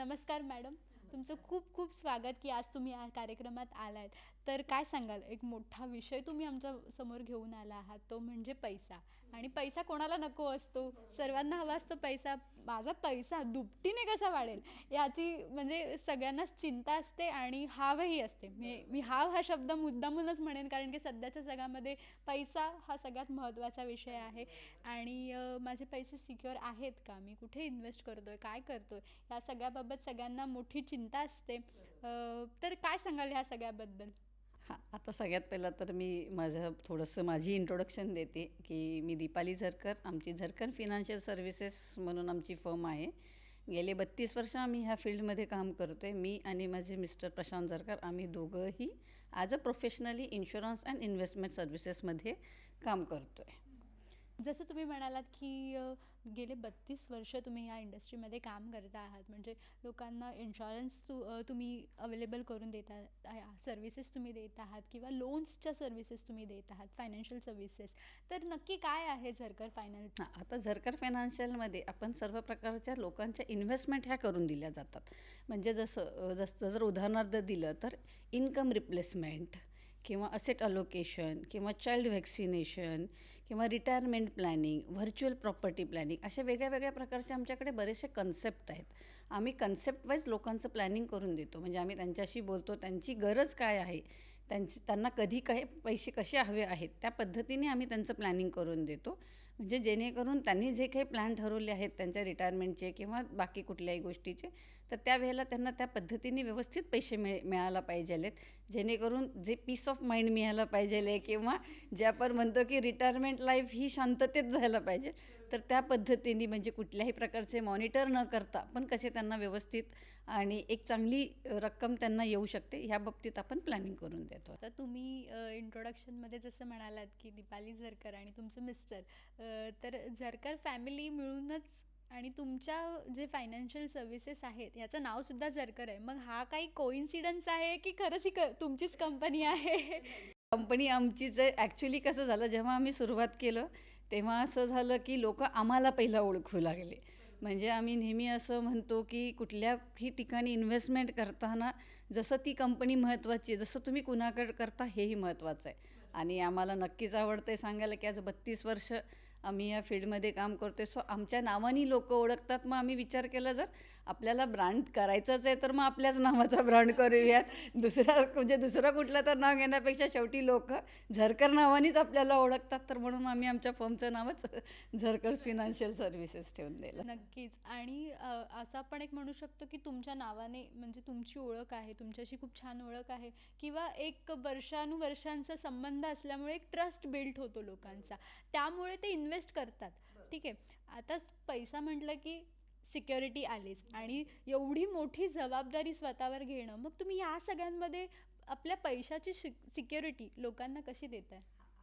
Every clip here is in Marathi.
नमस्कार मॅडम. तुमचं खूप खूप स्वागत की आज तुम्ही या कार्यक्रमात आलात. तर काय सांगाल, एक मोठा विषय तुम्ही आमच्या समोर घेऊन आला आहात, तो म्हणजे पैसा. आणि पैसा कोणाला नको असतो? सर्वांना हवा असतो पैसा. माझा पैसा दुपटीने कसा वाढेल याची म्हणजे सगळ्यांनाच चिंता असते आणि हावही असते. मी हाव हा शब्द मुद्दामूनच म्हणेन, कारण की सध्याच्या जगामध्ये पैसा हा सगळ्यात महत्त्वाचा विषय आहे. आणि माझे पैसे सिक्युअर आहेत का? मी कुठे इन्व्हेस्ट करतोय? काय करतोय? या सगळ्याबाबत सगळ्यांना मोठी चिंता असते. तर काय सांगाल ह्या सगळ्याबद्दल? हां, आता सगळ्यात पहिला तर मी थोडंसं माझी इंट्रोडक्शन देते, की मी दीपाली झरकर. आमची झरकर फायनान्शियल सर्व्हिसेस म्हणून आमची फर्म आहे. गेले 32 वर्ष आम्ही ह्या फील्डमध्ये काम करतो आहे. मी आणि माझे मिस्टर प्रशांत झरकर आम्ही दोघंही as a professionally insurance and investment सर्व्हिसेसमध्ये काम करतो आहे. जसं तुम्ही म्हणालात की गेले 32 वर्ष तुम्ही ह्या इंडस्ट्रीमध्ये काम करता आहात. म्हणजे लोकांना इन्शुरन्स तुम्ही अवेलेबल करून देता, सर्व्हिसेस तुम्ही देत आहात किंवा लोन्सच्या सर्व्हिसेस तुम्ही देत आहात, फायनान्शियल सर्व्हिसेस. तर नक्की काय आहे झरकर फायनान्स? हां, आता झरकर फायनान्शियलमध्ये आपण सर्व प्रकारच्या लोकांच्या इन्व्हेस्टमेंट ह्या करून दिल्या जातात. म्हणजे जसं जर उदाहरणार्थ दिलं तर इन्कम रिप्लेसमेंट किंवा असेट अलोकेशन किंवा चाइल्ड व्हॅक्सिनेशन किंवा retirement planning, virtual property planning, अशा वेगळ्या वेगळ्या प्रकारचे आमच्याकडे बरेचसे कन्सेप्ट आहेत. आम्ही कन्सेप्ट वाईज लोकांचं प्लॅनिंग करून देतो. म्हणजे आम्ही त्यांच्याशी बोलतो, त्यांची गरज काय आहे, त्यांना कधी काय पैसे कसे हवे आहेत, त्या पद्धतीने आम्ही त्यांचं प्लॅनिंग करून देतो. म्हणजे जेणेकरून त्यांनी जे काही प्लॅन ठरवले आहेत त्यांच्या रिटायरमेंटचे किंवा बाकी कुठल्याही गोष्टीचे, तर त्यावेळेला त्यांना त्या पद्धतीने व्यवस्थित पैसे मिळायला पाहिजेलेत. जेणेकरून जे पीस ऑफ माइंड मिळायला पाहिजे किंवा जे आपण म्हणतो की रिटायरमेंट लाईफ ही शांततेत जायला पाहिजे, तर त्या पद्धतीने म्हणजे कुठल्याही प्रकारचे मॉनिटर न करता पण कसे त्यांना व्यवस्थित आणि एक चांगली रक्कम त्यांना येऊ शकते, ह्या बाबतीत आपण प्लॅनिंग करून देतो. तर तुम्ही इंट्रोडक्शनमध्ये जसं म्हणालात की दीपाली झरकर आणि तुमचं मिस्टर, तर झरकर फॅमिली मिळूनच आणि तुमच्या जे फायनान्शियल सर्व्हिसेस आहेत याचं नावसुद्धा झरकर आहे. मग हा काही कोइन्सिडन्स आहे की खरंच ही तुमचीच कंपनी आहे? कंपनी आमचीच आहे. ॲक्च्युली कसं झालं, जेव्हा आम्ही सुरुवात केलं तेव्हा असं झालं की लोक आम्हाला पहिला ओळखू लागले. म्हणजे आम्ही नेहमी असं म्हणतो की कुठल्याही ठिकाणी इन्व्हेस्टमेंट करताना जसं ती कंपनी महत्त्वाची आहे, जसं तुम्ही कुणाकडे करता हेही महत्त्वाचं आहे. आणि आम्हाला नक्कीच आवडतं आहे सांगायला की आज 32 वर्ष आम्ही या फील्डमध्ये काम करतो आहे. सो आमच्या नावाने लोकं ओळखतात. मग आम्ही विचार केला, जर आपल्याला ब्रँड करायचंच आहे तर मग आपल्याच नावाचा ब्रँड करूयात. दुसरा कुठलं तर नाव घेण्यापेक्षा शेवटी लोकं झरकर नावानेच आपल्याला ओळखतात, तर म्हणून आम्ही आमच्या फर्मचं नावच झरकर्स फायनान्शियल सर्व्हिसेस ठेवून दिलं. नक्कीच. आणि असं आपण एक म्हणू शकतो की तुमच्या नावाने म्हणजे तुमची ओळख आहे, तुमच्याशी खूप छान ओळख आहे किंवा एक वर्षानुवर्षांचा संबंध असल्यामुळे एक ट्रस्ट बिल्ड होतो लोकांचा. त्यामुळे ते इन्व्हेस्ट करतात. ठीक आहे. आता पैसा म्हटलं की सिक्युरिटी आलीच आणि एवढी मोठी जबाबदारी स्वतःवर घेणं, मग तुम्ही या सगळ्यांमध्ये आपल्या पैशाची सिक्युरिटी लोकांना कशी देताय?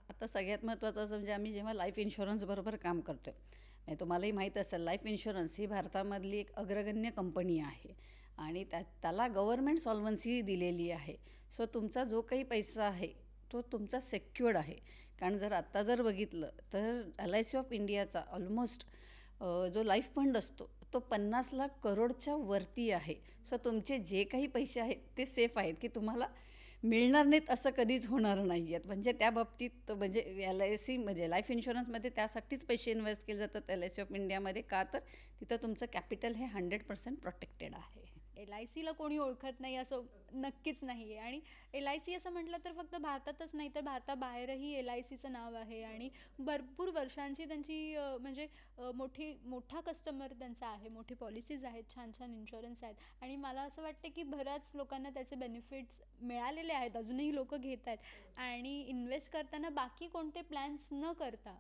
आता सगळ्यात महत्त्वाचं असं म्हणजे आम्ही जेव्हा लाईफ इन्शुरन्सबरोबर काम करतो आहे, म्हणजे तुम्हालाही माहीत असेल, लाईफ इन्शुरन्स ही भारतामधली एक अग्रगण्य कंपनी आहे आणि त्याला गव्हर्मेंट सॉल्व्हन्सी दिलेली आहे. सो तुमचा जो काही पैसा आहे तो तुमचा सेक्युअर्ड आहे. कारण आत्ता जर बघितलं तर LIC ऑफ इंडियाचा ऑलमोस्ट जो लाईफ फंड असतो तो 50 लाख करोडच्या वरती आहे. सो तुमचे जे काही पैसे आहेत ते सेफ आहेत, की तुम्हाला मिळणार नाहीत असं कधीच होणार नाही आहेत. म्हणजे त्या बाबतीत म्हणजे LIC म्हणजे लाईफ इन्शुरन्समध्ये त्यासाठीच पैसे इन्व्हेस्ट केले जातात LIC ऑफ इंडियामध्ये. का तर तिथं तुमचं कॅपिटल हे 100% प्रोटेक्टेड आहे. LICला कोणी ओळखत नाही असं नक्कीच नाही आहे. आणि LIC असं म्हटलं तर फक्त भारतातच नाही तर भारताबाहेरही LICचं नाव आहे आणि भरपूर वर्षांची त्यांची म्हणजे मोठा कस्टमर त्यांचा आहे, मोठी पॉलिसीज आहेत, छान छान इन्शुरन्स आहेत. आणि मला असं वाटतं की बऱ्याच लोकांना त्याचे बेनिफिट्स मिळालेले आहेत, अजूनही लोक घेत आहेत. आणि इन्व्हेस्ट करताना बाकी कोणते प्लॅन्स न करता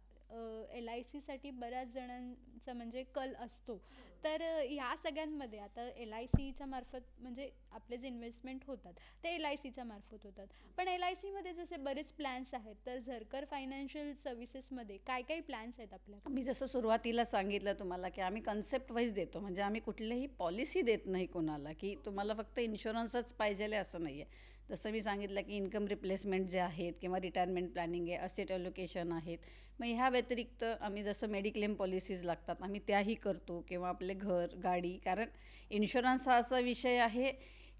LICसाठी बऱ्याच जणांचा म्हणजे कल असतो. तर ह्या सगळ्यांमध्ये आता LICच्या मार्फत म्हणजे आपले जे इन्व्हेस्टमेंट होतात ते LICच्या मार्फत होतात. पण LICमध्ये जसे बरेच प्लॅन्स आहेत, तर झरकर फायनान्शियल सर्व्हिसेसमध्ये काय काय प्लॅन्स आहेत आपल्याकडे? मी जसं सुरुवातीला सांगितलं तुम्हाला की आम्ही कन्सेप्ट वाईज देतो. म्हणजे आम्ही कुठलीही पॉलिसी देत नाही कोणाला, की तुम्हाला फक्त इन्शुरन्सच पाहिजे असं नाही आहे. जसं मी सांगितलं की इन्कम रिप्लेसमेंट जे आहेत किंवा रिटायरमेंट प्लॅनिंग आहे, असेट अलोकेशन आहेत. मग ह्या व्यतिरिक्त आम्ही जसं मेडिक्लेम पॉलिसीज लागतात आम्ही त्याही करतो, किंवा आपले घर, गाडी. कारण इन्शुरन्स हा असा विषय आहे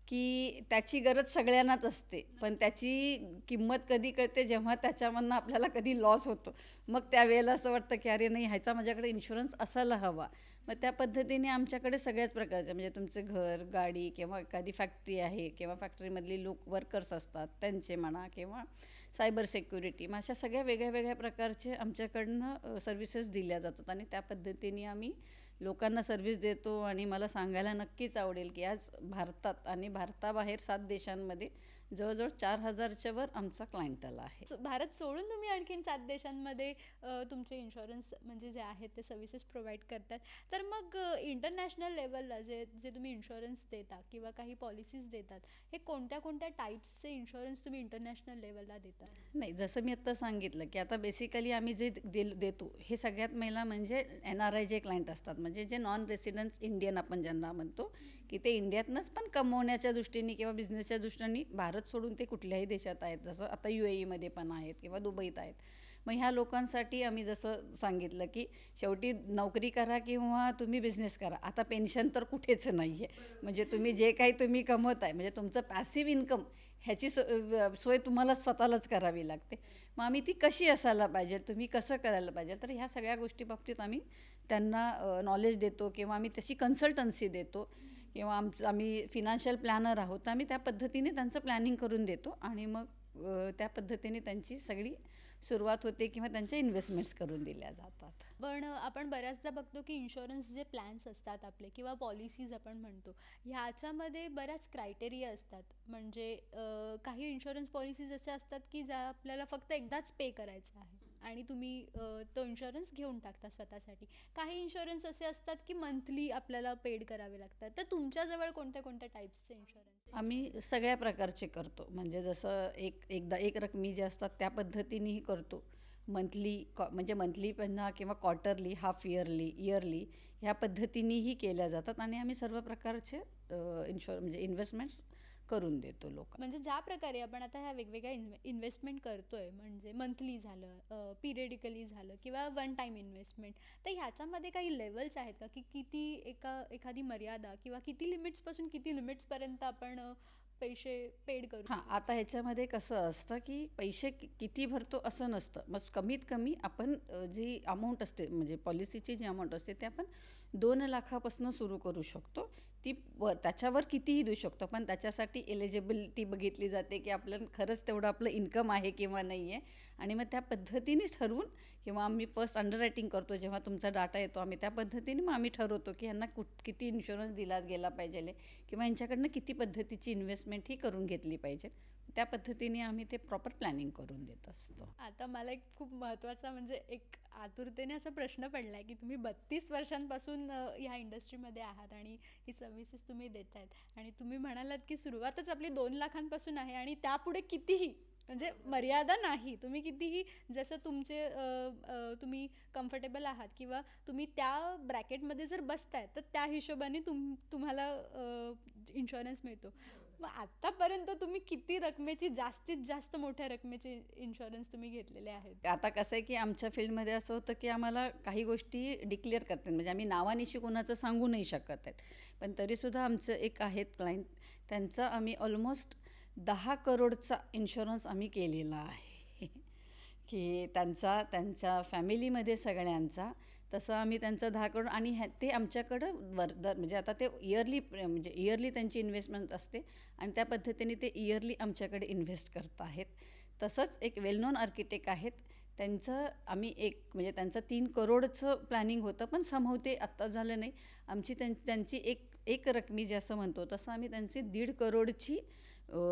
की त्याची गरज सगळ्यांनाच असते, पण त्याची किंमत कधी कळते जेव्हा त्याच्यामधनं आपल्याला कधी लॉस होतो. मग त्यावेळेला असं वाटतं की अरे नाही, ह्याचा माझ्याकडे इन्शुरन्स असायला हवा. मग त्या पद्धतीने आमच्याकडे सगळ्याच प्रकारचे, म्हणजे तुमचे घर, गाडी, किंवा एखादी फॅक्टरी आहे किंवा फॅक्टरीमधली लोक वर्कर्स असतात त्यांचे म्हणा, किंवा सायबर सिक्युरिटी, मग अशा सगळ्या वेगळ्या वेगळ्या प्रकारचे आमच्याकडनं सर्व्हिसेस दिल्या जातात. आणि त्या पद्धतीने आम्ही लोकांना सर्व्हिस देतो. आणि मला सांगायला नक्कीच आवडेल की आज भारतात आणि भारताबाहेर 7 देशांमध्ये जवळजवळ 4,000च्या वर आमचा क्लायंटल आहे. भारत सोडून तुम्ही आणखीन 7 देशांमध्ये तुमचे इन्शुरन्स म्हणजे जे आहेत ते सर्व्हिसेस प्रोव्हाइड करतात. तर मग इंटरनॅशनल लेवलला जे जे तुम्ही इन्शुरन्स देता किंवा काही पॉलिसीज देतात, हे कोणत्या कोणत्या टाईप्सचे इन्शुरन्स तुम्ही इंटरनॅशनल लेवलला देता? नाही, जसं मी आत्ता सांगितलं की आता बेसिकली आम्ही जे देतो हे सगळ्यात महिला म्हणजे NRI जे क्लायंट असतात, म्हणजे जे नॉन रेसिडेंट्स इंडियन आपण ज्यांना म्हणतो, की ते इंडियातनंच पण कमवण्याच्या दृष्टीने किंवा बिझनेसच्या दृष्टीने भारत सोडून ते कुठल्याही देशात आहेत, जसं आता UAE पण आहेत किंवा दुबईत आहेत. मग ह्या लोकांसाठी आम्ही जसं सांगितलं की शेवटी नोकरी करा किंवा तुम्ही बिझनेस करा, आता पेन्शन तर कुठेच नाही आहे. म्हणजे तुम्ही जे काही तुम्ही कमवत आहे, म्हणजे तुमचं पॅसिव्ह इन्कम ह्याची सोय तुम्हाला स्वतःलाच करावी लागते. मग आम्ही ती कशी असायला पाहिजे, तुम्ही कसं करायला पाहिजे, तर ह्या सगळ्या गोष्टी बाबतीत आम्ही त्यांना नॉलेज देतो, किंवा आम्ही तशी कन्सल्टन्सी देतो, किंवा आम्ही फिनान्शियल प्लॅनर आहोत, तर आम्ही त्या पद्धतीने त्यांचं प्लॅनिंग करून देतो. आणि मग त्या पद्धतीने त्यांची सगळी सुरुवात होते किंवा त्यांच्या इन्व्हेस्टमेंट्स करून दिल्या जातात. पण आपण बऱ्याचदा बघतो की इन्शुरन्स जे प्लॅन्स असतात आपले किंवा पॉलिसीज आपण म्हणतो, ह्याच्यामध्ये बऱ्याच क्रायटेरिया असतात. म्हणजे काही इन्शुरन्स पॉलिसीज अशा असतात की ज्या आपल्याला फक्त एकदाच पे करायचं आहे आणि तुम्ही तो इन्शुरन्स घेऊन टाकता स्वतःसाठी. काही इन्शुरन्स असे असतात की मंथली आपल्याला पेड करावे लागतात. तर तुमच्याजवळ कोणत्या कोणत्या टाईप्सचे इन्शुरन्स? आम्ही सगळ्या प्रकारचे करतो, म्हणजे जसं एकदा एक रकमी जे असतात त्या पद्धतीनेही करतो. मंथली म्हणजे मंथली पण किंवा क्वार्टरली, हाफ इयरली ह्या पद्धतीनेही केल्या जातात. आणि आम्ही सर्व प्रकारचे म्हणजे इन्व्हेस्टमेंट्स करून देतो लोक. म्हणजे ज्या प्रकारे आपण आता ह्या वेगवेगळ्या इन्व्हेस्टमेंट करतोय, म्हणजे मंथली झालं, पिरियडिकली झालं किंवा वन टाइम इन्व्हेस्टमेंट, तर ह्याच्यामध्ये काही लेवल्स आहेत का की किती एखादी मर्यादा किंवा किती लिमिट्सपासून किती लिमिट्सपर्यंत आपण पैसे पेड करू? हां, आता ह्याच्यामध्ये कसं असतं की पैसे किती भरतो असं नसतं. मग कमीत कमी आपण जी अमाऊंट असते, म्हणजे पॉलिसीची जी अमाऊंट असते ते आपण 2 लाखापासून सुरू करू शकतो. ती त्याच्यावर कितीही देऊ शकतो, पण त्याच्यासाठी एलिजिबिलिटी बघितली जाते की आपलं खरंच तेवढं आपलं इन्कम आहे किंवा नाही आहे. आणि मग त्या पद्धतीनेच ठरवून, किंवा आम्ही फर्स्ट अंडररायटिंग करतो जेव्हा तुमचा डाटा येतो, आम्ही त्या पद्धतीने मग आम्ही ठरवतो की यांना किती इन्शुरन्स दिला गेला पाहिजे, किंवा यांच्याकडनं किती पद्धतीची इन्व्हेस्टमेंट ही करून घेतली पाहिजे. त्या पद्धतीने आम्ही ते प्रॉपर प्लॅनिंग करून देत असतो. आता मला एक खूप महत्त्वाचा म्हणजे एक आतुरतेने असा प्रश्न पडला आहे की तुम्ही 32 वर्षांपासून ह्या इंडस्ट्रीमध्ये आहात आणि ही सर्व्हिसेस तुम्ही देत आहेत, आणि तुम्ही म्हणालात की सुरुवातच आपली 2 लाखांपासून आहे आणि त्यापुढे कितीही म्हणजे मर्यादा नाही, तुम्ही कितीही जसं तुम्ही कम्फर्टेबल आहात किंवा तुम्ही त्या ब्रॅकेटमध्ये जर बसताय तर त्या हिशोबाने तुम्हाला इन्शुरन्स मिळतो. मग आतापर्यंत तुम्ही किती रकमेची, जास्तीत जास्त मोठ्या रकमेचे इन्शुरन्स तुम्ही घेतलेले आहेत? आता कसं आहे की आमच्या फील्डमध्ये असं होतं की आम्हाला काही गोष्टी डिक्लेअर करतात, म्हणजे आम्ही नावानिशी कोणाचं सांगू नाही शकत आहेत. पण तरीसुद्धा आमचं एक आहेत क्लायंट, त्यांचा आम्ही ऑलमोस्ट 10 करोडचा इन्शुरन्स आम्ही केलेला आहे की त्यांच्या फॅमिलीमध्ये सगळ्यांचा. तसं आम्ही त्यांचा 10 करोड, आणि ते आमच्याकडं म्हणजे आता ते इयरली त्यांची इन्व्हेस्टमेंट असते, आणि त्या पद्धतीने ते इयरली आमच्याकडे इन्व्हेस्ट करत आहेत. तसंच एक वेल नोन आर्किटेक्ट आहेत, त्यांचं आम्ही म्हणजे त्यांचं 3 करोडचं प्लॅनिंग होतं, पण समहाऊ ते आत्ता झालं नाही. आमची त्यांची एक रकमी जे असं म्हणतो तसं आम्ही त्यांची 1.5 करोडची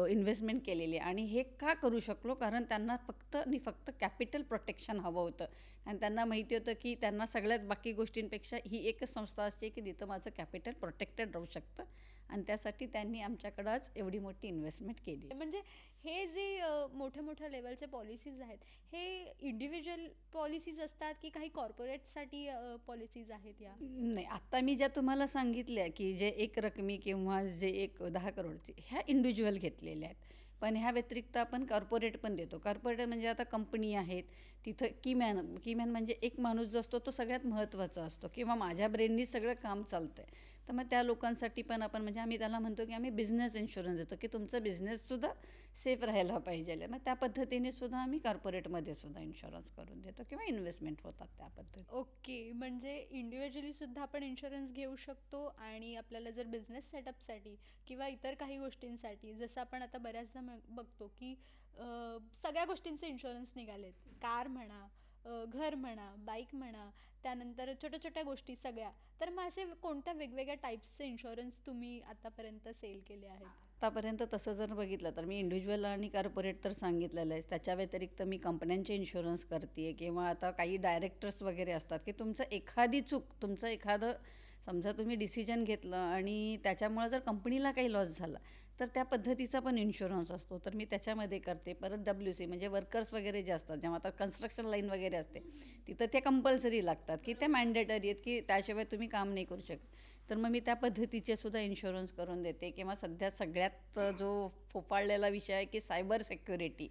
इन्व्हेस्टमेंट केलेली आहे. आणि हे का करू शकलो, कारण त्यांना फक्त कॅपिटल प्रोटेक्शन हवं होतं. आणि त्यांना माहिती होतं की त्यांना सगळ्यात बाकी गोष्टींपेक्षा ही एकच संस्था असते की तिथं माझं कॅपिटल प्रोटेक्टेड राहू शकतं, आणि त्यासाठी त्यांनी आमच्याकडंच एवढी मोठी इन्व्हेस्टमेंट केली. म्हणजे हे जे मोठ्या मोठ्या लेवलचे पॉलिसीज आहेत, हे इंडिव्हिज्युअल पॉलिसीज असतात की काही कॉर्पोरेटसाठी पॉलिसीज आहेत या? नाही, आत्ता मी ज्या तुम्हाला सांगितल्या की जे एक रकमी किंवा जे 10 करोडची, ह्या इंडिव्हिज्युअल घेतलेल्या आहेत. पण ह्या व्यतिरिक्त आपण कॉर्पोरेट पण देतो. कॉर्पोरेट म्हणजे आता कंपनी आहेत, तिथं कीमॅन म्हणजे एक माणूस जो असतो तो सगळ्यात महत्त्वाचा असतो किंवा माझ्या ब्रेननी सगळं काम चालतं आहे. तर मग त्या लोकांसाठी पण आपण म्हणजे आम्ही त्याला म्हणतो की आम्ही बिझनेस इन्शुरन्स देतो की तुमचा बिझनेससुद्धा सेफ राहायला पाहिजे. मग त्या पद्धतीने सुद्धा आम्ही कॉर्पोरेटमध्ये सुद्धा इन्शुरन्स करून देतो किंवा इन्व्हेस्टमेंट होतात त्या पद्धतीने. ओके. म्हणजे इंडिव्हिज्युअली सुद्धा आपण इन्शुरन्स घेऊ शकतो आणि आपल्याला जर बिझनेस सेटअपसाठी किंवा इतर काही गोष्टींसाठी, जसं आपण आता बऱ्याचदा बघतो की सगळ्या गोष्टींचे इन्शुरन्स निघालेत. कार म्हणा, घर म्हणा, बाईक म्हणा, त्यानंतर छोट्या छोट्या गोष्टी सगळ्या. तर मग असे कोणत्या वेगवेगळ्या टाईप्सचे इन्शुरन्स तुम्ही आतापर्यंत सेल केले आहेत? आतापर्यंत तसं जर बघितलं तर मी इंडिव्हिज्युअल आणि कॉर्पोरेट तर सांगितलेलं आहे. त्याच्या व्यतिरिक्त मी कंपन्यांचे इन्शुरन्स करते किंवा आता काही डायरेक्टर्स वगैरे असतात की तुमचं एखादी चूक, तुमचं एखादं समजा तुम्ही डिसिजन घेतलं आणि त्याच्यामुळं जर कंपनीला काही लॉस झाला तर त्या पद्धतीचा पण इन्शुरन्स असतो, तर मी त्याच्यामध्ये करते. परत WC म्हणजे वर्कर्स वगैरे जे असतात, जेव्हा आता कन्स्ट्रक्शन लाईन वगैरे असते तिथं ते कंपल्सरी लागतात की ते मॅन्डेटरी आहेत की त्याशिवाय तुम्ही काम नाही करू शकत. तर मग मी त्या पद्धतीचे सुद्धा इन्शुरन्स करून देते. किंवा सध्या सगळ्यात जो फोफाळलेला विषय आहे की सायबर सिक्युरिटी,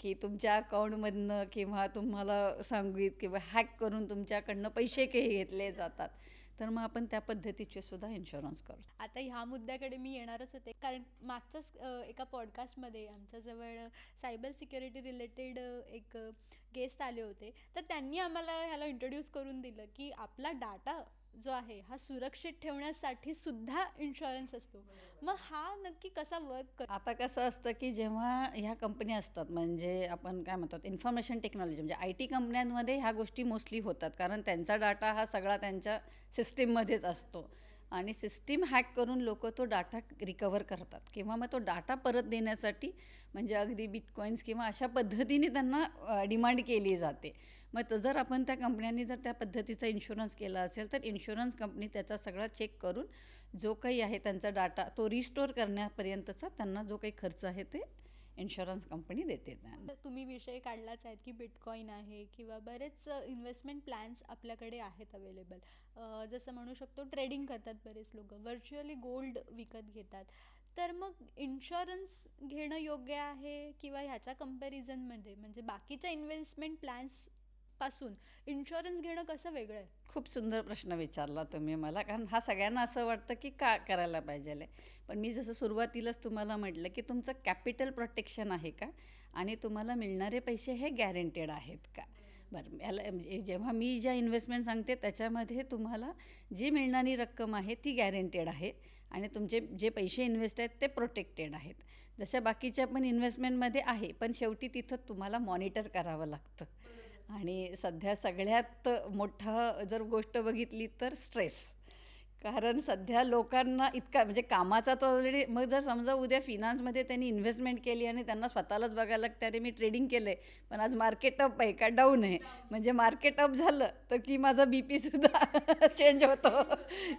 की तुमच्या अकाउंटमधनं किंवा तुम्हाला सांगूत किंवा हॅक करून तुमच्याकडनं पैसे काही घेतले जातात, तर मग आपण त्या पद्धतीचे सुद्धा इन्शुरन्स करतो. आता ह्या मुद्द्याकडे मी येणारच होते, कारण मागच्याच एका पॉडकास्टमध्ये आमच्याजवळ सायबर सिक्युरिटी रिलेटेड एक गेस्ट आले होते. तर त्यांनी आम्हाला ह्याला इंट्रोड्यूस करून दिलं की आपला डाटा जो आहे हा सुरक्षित ठेवण्यासाठी सुद्धा इन्शुरन्स असतो. मग हा नक्की कसा वर्क करतो? आता कसं असतं की जेव्हा ह्या कंपन्या असतात, म्हणजे आपण काय म्हणतात इन्फॉर्मेशन टेक्नॉलॉजी, म्हणजे IT कंपन्यांमध्ये ह्या गोष्टी मोस्टली होतात, कारण त्यांचा डाटा हा सगळा त्यांच्या सिस्टीममध्येच असतो आणि सिस्टीम हॅक करून लोक तो डाटा रिकवर करतात किंवा मग तो डाटा परत देण्यासाठी म्हणजे अगदी बिटकॉईन्स किंवा अशा पद्धतीने त्यांना डिमांड केली जाते. मग तो जर आपण त्या कंपन्यांनी जर त्या पद्धतीचा इन्शुरन्स केला असेल तर इन्शुरन्स कंपनी त्याचा सगळा चेक करून जो काही आहे त्यांचा डाटा तो रिस्टोअर करण्यापर्यंतचा त्यांना जो काही खर्च आहे ते इन्शुरन्स कंपनी देते त्यांना. तर तुम्ही विषय काढलाच आहेत की बिटकॉईन आहे किंवा बरेच इन्व्हेस्टमेंट प्लॅन्स आपल्याकडे आहेत अवेलेबल. जसं म्हणू शकतो ट्रेडिंग करतात बरेच लोक, व्हर्च्युअली गोल्ड विकत घेतात. तर मग इन्शुरन्स घेणं योग्य आहे किंवा ह्याच्या कंपॅरिझनमध्ये म्हणजे बाकीच्या इन्व्हेस्टमेंट प्लॅन्स पासून इन्शुरन्स घेणं कसं वेगळं आहे? खूप सुंदर प्रश्न विचारला तुम्ही मला, कारण हा सगळ्यांना असं वाटतं की का करायला पाहिजे. पण मी जसं सुरुवातीलाच तुम्हाला म्हटलं की तुमचं कॅपिटल प्रोटेक्शन आहे का आणि तुम्हाला मिळणारे पैसे हे गॅरंटेड आहेत का. बरं, याला म्हणजे जेव्हा मी ज्या इन्व्हेस्टमेंट सांगते त्याच्यामध्ये तुम्हाला जी मिळणारी रक्कम आहे ती गॅरंटेड आहे आणि तुमचे जे पैसे इन्व्हेस्ट आहेत ते प्रोटेक्टेड आहेत. जशा बाकीच्या पण इन्व्हेस्टमेंटमध्ये आहे, पण शेवटी तिथं तुम्हाला मॉनिटर करावं लागतं. आणि सध्या सगळ्यात मोठा जर गोष्ट बघितली तर स्ट्रेस, कारण सध्या लोकांना इतका म्हणजे कामाचा तो ऑलरेडी, मग जर समजा उद्या फिनान्समध्ये त्यांनी इन्व्हेस्टमेंट केली आणि त्यांना स्वतःलाच बघायला लागतं अरे मी ट्रेडिंग केलं आहे पण आज मार्केट अप आहे का डाऊन आहे, म्हणजे मार्केट अप झालं तर की माझा BP सुद्धा चेंज होतो.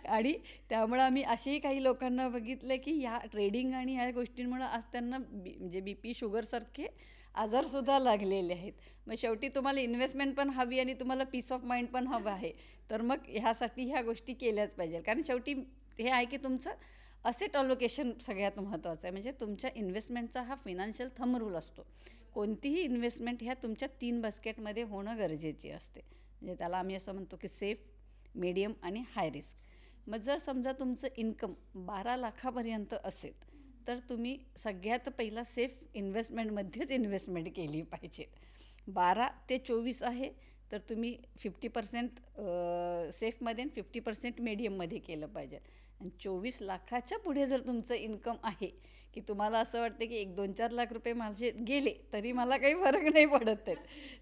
आणि त्यामुळं आम्ही अशीही काही लोकांना बघितलं की ह्या ट्रेडिंग आणि ह्या गोष्टींमुळं आज त्यांना म्हणजे BP शुगरसारखे आजारसुद्धा लागलेले आहेत. मग शेवटी तुम्हाला इन्व्हेस्टमेंट पण हवी आणि तुम्हाला पीस ऑफ माइंड पण हवं आहे, तर मग ह्यासाठी ह्या गोष्टी केल्याच पाहिजे. कारण शेवटी हे आहे की तुमचं असेट अलोकेशन सगळ्यात महत्त्वाचं आहे. म्हणजे तुमच्या इन्व्हेस्टमेंटचा हा फिनान्शियल थंब रूल असतो. कोणतीही इन्व्हेस्टमेंट ह्या तुमच्या 3 बास्केटमध्ये होणं गरजेची असते. म्हणजे त्याला आम्ही असं म्हणतो की सेफ, मीडियम आणि हाय रिस्क. मग जर समजा तुमचं इन्कम 12 लाखापर्यंत असेल तर तुम्ही सगळ्यात पहिला सेफ इन्व्हेस्टमेंटमध्येच इन्व्हेस्टमेंट केली पाहिजे. 12 ते 24 आहे तर तुम्ही 50% सेफमध्ये आणि 50% मीडियममध्ये केलं पाहिजे. आणि 24 लाखाच्या पुढे जर तुमचं इन्कम आहे की तुम्हाला असं वाटतं की 1-2-4 लाख रुपये माझे गेले तरी मला काही फरक नाही पडत आहेत,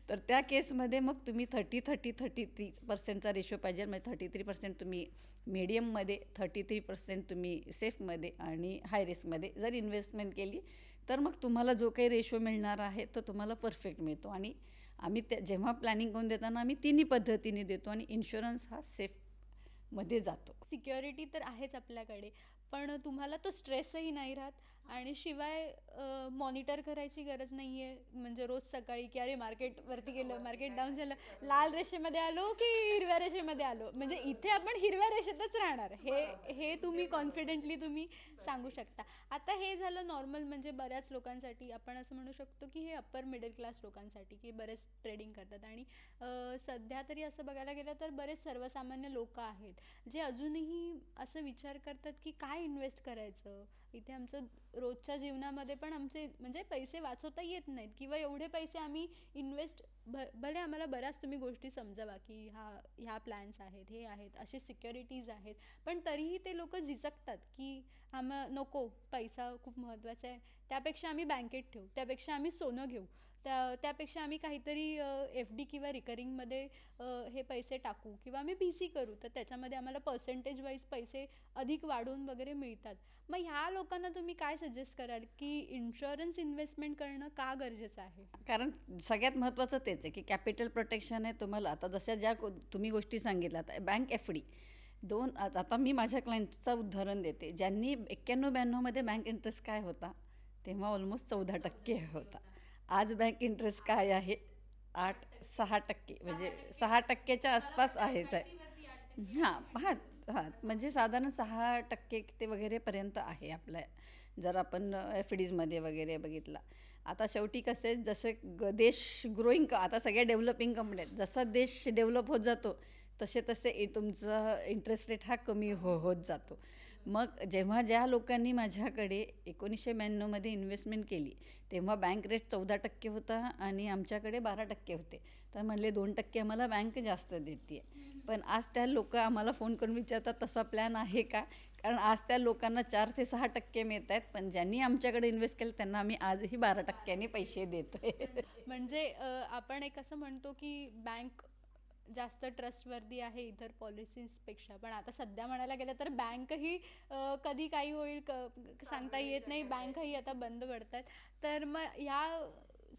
तर त्या केसमध्ये मग तुम्ही 33% रेशो पाहिजे. म्हणजे 33% तुम्ही मीडियममध्ये, 33% तुम्ही सेफमध्ये आणि हाय रिस्कमध्ये जर इन्व्हेस्टमेंट केली तर मग तुम्हाला जो काही रेशो मिळणार आहे तो तुम्हाला परफेक्ट मिळतो. आणि आम्ही जेव्हा प्लॅनिंग करून देताना आम्ही तिन्ही पद्धतीने देतो आणि इन्शुरन्स हा सेफमध्ये जातो. सिक्युरिटी तर आहेच आपल्याकडे, पण तुम्हाला तो स्ट्रेसही नाही राहत आणि शिवाय मॉनिटर करायची गरज नाही आहे, म्हणजे रोज सकाळी की अरे मार्केटवरती गेलं, मार्केट डाऊन झालं, लाल रेषेमध्ये आलो की हिरव्या रेषेमध्ये आलो, म्हणजे इथे आपण हिरव्या रेषेतच राहणार, हे तुम्ही कॉन्फिडेंटली तुम्ही सांगू शकता. आता हे झालं नॉर्मल, म्हणजे बऱ्याच लोकांसाठी आपण असं म्हणू शकतो की हे अप्पर मिडल क्लास लोकांसाठी की बरेच ट्रेडिंग करतात. आणि सध्या तरी असं बघायला गेलं तर बरेच सर्वसामान्य लोक आहेत जे अजूनही असं विचार करतात की काय इन्व्हेस्ट करायचं. इथे आमचं रोजच्या जीवनामध्ये पण आमचे म्हणजे पैसे वाचवता येत नाहीत, किंवा एवढे पैसे आम्ही इन्व्हेस्ट, भले आम्हाला बऱ्याच तुम्ही गोष्टी समजावा की ह्या प्लॅन्स आहेत, हे आहेत, अशी सिक्युरिटीज आहेत, पण तरीही ते लोक झिजकतात की नको, पैसा खूप महत्त्वाचा आहे, त्यापेक्षा आम्ही बँकेत ठेवू, त्यापेक्षा आम्ही सोनं घेऊ, त्यापेक्षा आम्ही काहीतरी एफ डी किंवा रिकरिंगमध्ये हे पैसे टाकू, किंवा आम्ही बी सी करू, तर त्याच्यामध्ये आम्हाला पर्सेंटेज वाईज पैसे अधिक वाढवून वगैरे मिळतात. मग ह्या लोकांना तुम्ही काय सजेस्ट कराल की इन्शुरन्स इन्व्हेस्टमेंट करणं का गरजेचं आहे? कारण सगळ्यात महत्त्वाचं तेच आहे की कॅपिटल प्रोटेक्शन आहे तुम्हाला. आता जशा तुम्ही गोष्टी सांगितल्या, आता बँक एफ डी आता मी माझ्या क्लायंटचं उदाहरण देते, ज्यांनी 91-92मध्ये बँक इंटरेस्ट काय होता, तेव्हा ऑलमोस्ट 14% होता. आज बँक इंटरेस्ट काय आहे, 6%, म्हणजे 6%च्या आसपास आहेच आहे. हां हां हां, म्हणजे साधारण 6% ते वगैरेपर्यंत आहे आपल्या, जर आपण एफ डीजमध्ये वगैरे बघितला. आता शेवटी कसे जसे देश ग्रोईंग आता सगळ्या डेव्हलपिंग कंपन्या आहेत, जसा देश डेव्हलप होत जातो तसे तसे तुमचा इंटरेस्ट रेट हा कमी होत जातो. मग जेव्हा ज्या लोकांनी माझ्याकडे 1992मध्ये इन्व्हेस्टमेंट केली तेव्हा बँक रेट 14% होता आणि आमच्याकडे 12% होते, तर म्हणले 2% आम्हाला बँक जास्त देते. पण आज त्या लोक आम्हाला फोन करून विचारतात तसा प्लॅन आहे का, कारण आज त्या लोकांना 4 ते 6% मिळत आहेत, पण ज्यांनी आमच्याकडे इन्व्हेस्ट केलं त्यांना आम्ही आजही 12% पैसे देतोय. म्हणजे आपण एक असं म्हणतो की बँक जास्त ट्रस्टवर्दी आहे इतर पॉलिसीजपेक्षा, पण आता सध्या म्हणायला गेलं तर बँकही कधी काही होईल सांगता येत नाही, बँकही आता बंद पडतात. तर मग ह्या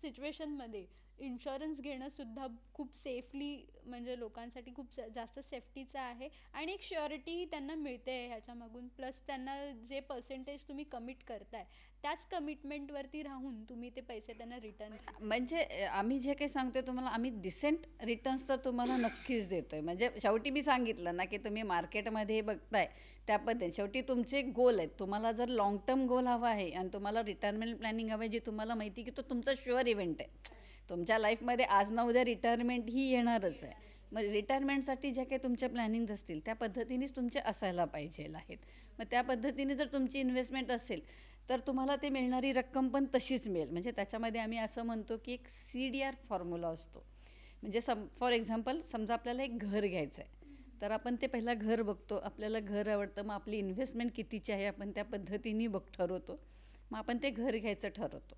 सिच्युएशनमध्ये इन्शुरन्स घेणं सुद्धा खूप सेफली, म्हणजे लोकांसाठी खूप जास्त सेफ्टीचं आहे, आणि एक श्युरिटीही त्यांना मिळते ह्याच्यामागून. प्लस त्यांना जे पर्सेंटेज तुम्ही कमिट करताय त्याच कमिटमेंटवरती राहून तुम्ही ते पैसे त्यांना रिटर्न. म्हणजे आम्ही जे काही सांगतोय तुम्हाला, आम्ही डिसेंट रिटर्न्स तर तुम्हाला नक्कीच देतोय. म्हणजे शेवटी मी सांगितलं ना की तुम्ही मार्केटमध्ये बघताय त्या पद्धतीने, शेवटी तुमचे गोल आहेत. तुम्हाला जर लॉंग टर्म गोल हवा आहे आणि तुम्हाला रिटायरमेंट प्लॅनिंग हवं आहे, जी तुम्हाला माहिती की तो तुमचा शुअर इव्हेंट आहे, तुमच्या लाईफमध्ये आज ना उद्या रिटायरमेंट ही येणारच आहे. मग रिटायरमेंटसाठी ज्या काही तुमच्या प्लॅनिंग्ज असतील त्या पद्धतीनेच तुमचे असायला पाहिजे आहेत. मग त्या पद्धतीने जर तुमची इन्व्हेस्टमेंट असेल तर तुम्हाला ते मिळणारी रक्कम पण तशीच मिळेल. म्हणजे त्याच्यामध्ये आम्ही असं म्हणतो की एक CDR फॉर्म्युला असतो. म्हणजे फॉर एक्झाम्पल समजा आपल्याला एक घर घ्यायचं आहे, तर आपण ते पहिला घर बघतो, आपल्याला घर आवडतं, मग आपली इन्व्हेस्टमेंट कितीची आहे आपण त्या पद्धतीने ठरवतो, मग आपण ते घर घ्यायचं ठरवतो.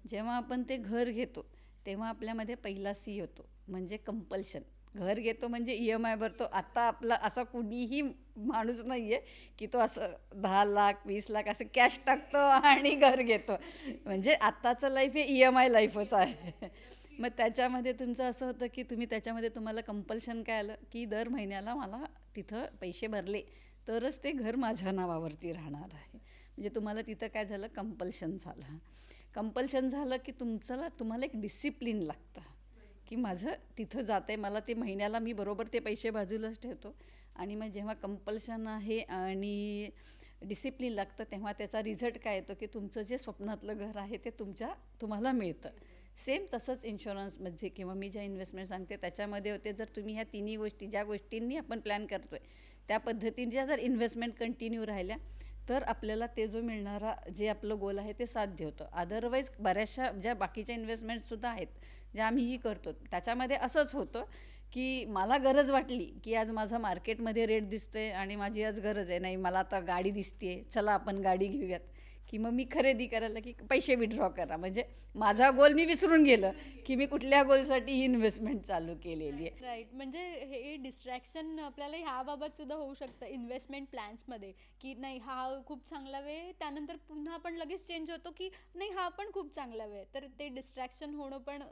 जेव्हा आपण ते घर घेतो तेव्हा आपल्यामध्ये पहिला C होतो, म्हणजे कंपल्शन. घर घेतो म्हणजे EMI भरतो. आता आपला असा कुणीही माणूस नाही आहे की तो असं 10 लाख 20 लाख असं कॅश टाकतो आणि घर घेतो. म्हणजे आत्ताचं लाईफ हे EMI लाईफच आहे. मग त्याच्यामध्ये तुमचं असं होतं की त्याच्यामध्ये तुम्हाला कंपल्शन काय आलं की दर महिन्याला मला तिथं पैसे भरले तरच ते घर माझ्या नावावरती राहणार आहे. म्हणजे तुम्हाला तिथं काय झालं, कंपल्शन झालं. कंपल्शन झालं की तुम्हाला एक डिसिप्लिन लागतं की माझं तिथं जातं आहे, मला ते महिन्याला मी बरोबर ते पैसे बाजूलाच ठेवतो. आणि मग जेव्हा कंपल्शन आहे आणि डिसिप्लिन लागतं तेव्हा त्याचा रिझल्ट काय येतो की तुमचं जे स्वप्नातलं घर आहे ते तुम्हाला मिळतं. सेम तसंच इन्शुरन्समध्ये किंवा मी ज्या इन्व्हेस्टमेंट सांगते त्याच्यामध्ये होते. जर तुम्ही ह्या तिन्ही गोष्टी ज्या गोष्टींनी आपण प्लॅन करतो आहे त्या पद्धतीने जर इन्व्हेस्टमेंट कंटिन्यू राहिल्या तर आपल्याला ते जो मिळणारा जे आपलं गोल आहे ते साध्य होतं. अदरवाईज बऱ्याचशा ज्या बाकीच्या इन्व्हेस्टमेंट्ससुद्धा आहेत ज्या आम्हीही करतो त्याच्यामध्ये असंच होतं की मला गरज वाटली की आज माझा मार्केटमध्ये रेट दिसतोय आणि माझी आज गरज आहे, नाही मला आता गाडी दिसते, चला आपण गाडी घेऊयात, की मग मी खरेदी करायला की पैसे विड्रॉ करा. म्हणजे माझा गोल मी विसरून गेलं की मी कुठल्या गोलसाठी इन्व्हेस्टमेंट चालू केलेली आहे. राईट, म्हणजे हे डिस्ट्रॅक्शन आपल्याला ह्याबाबत सुद्धा होऊ शकतं इन्व्हेस्टमेंट प्लॅन्समध्ये, की नाही हा खूप चांगला वेळ, त्यानंतर पुन्हा आपण लगेच चेंज होतो की नाही हा पण खूप चांगला वेळ. तर ते डिस्ट्रॅक्शन होणं पण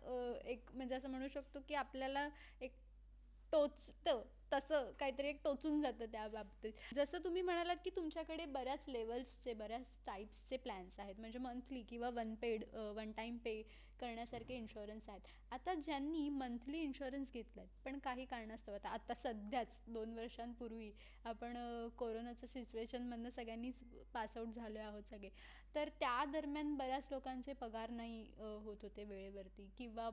एक म्हणजे असं म्हणू शकतो की आपल्याला एक टोचतं. तसं काहीतरी एक टोचून जातं त्या बाबतीत. जसं तुम्ही म्हणालात की तुमच्याकडे बऱ्याच लेवल्सचे, बऱ्याच टाईप्सचे प्लॅन्स आहेत, म्हणजे मंथली किंवा वन टाईम पे करण्यासारखे इन्शुरन्स आहेत. आता ज्यांनी मंथली इन्शुरन्स घेतलात पण काही कारणास्तव, आता आता सध्याच 2 वर्षांपूर्वी आपण कोरोनाच्या सिच्युएशनमधनं सगळ्यांनीच पासआउट झालो आहोत सगळे, तर त्या दरम्यान बऱ्याच लोकांचे पगार नाही होत होते वेळेवरती, किंवा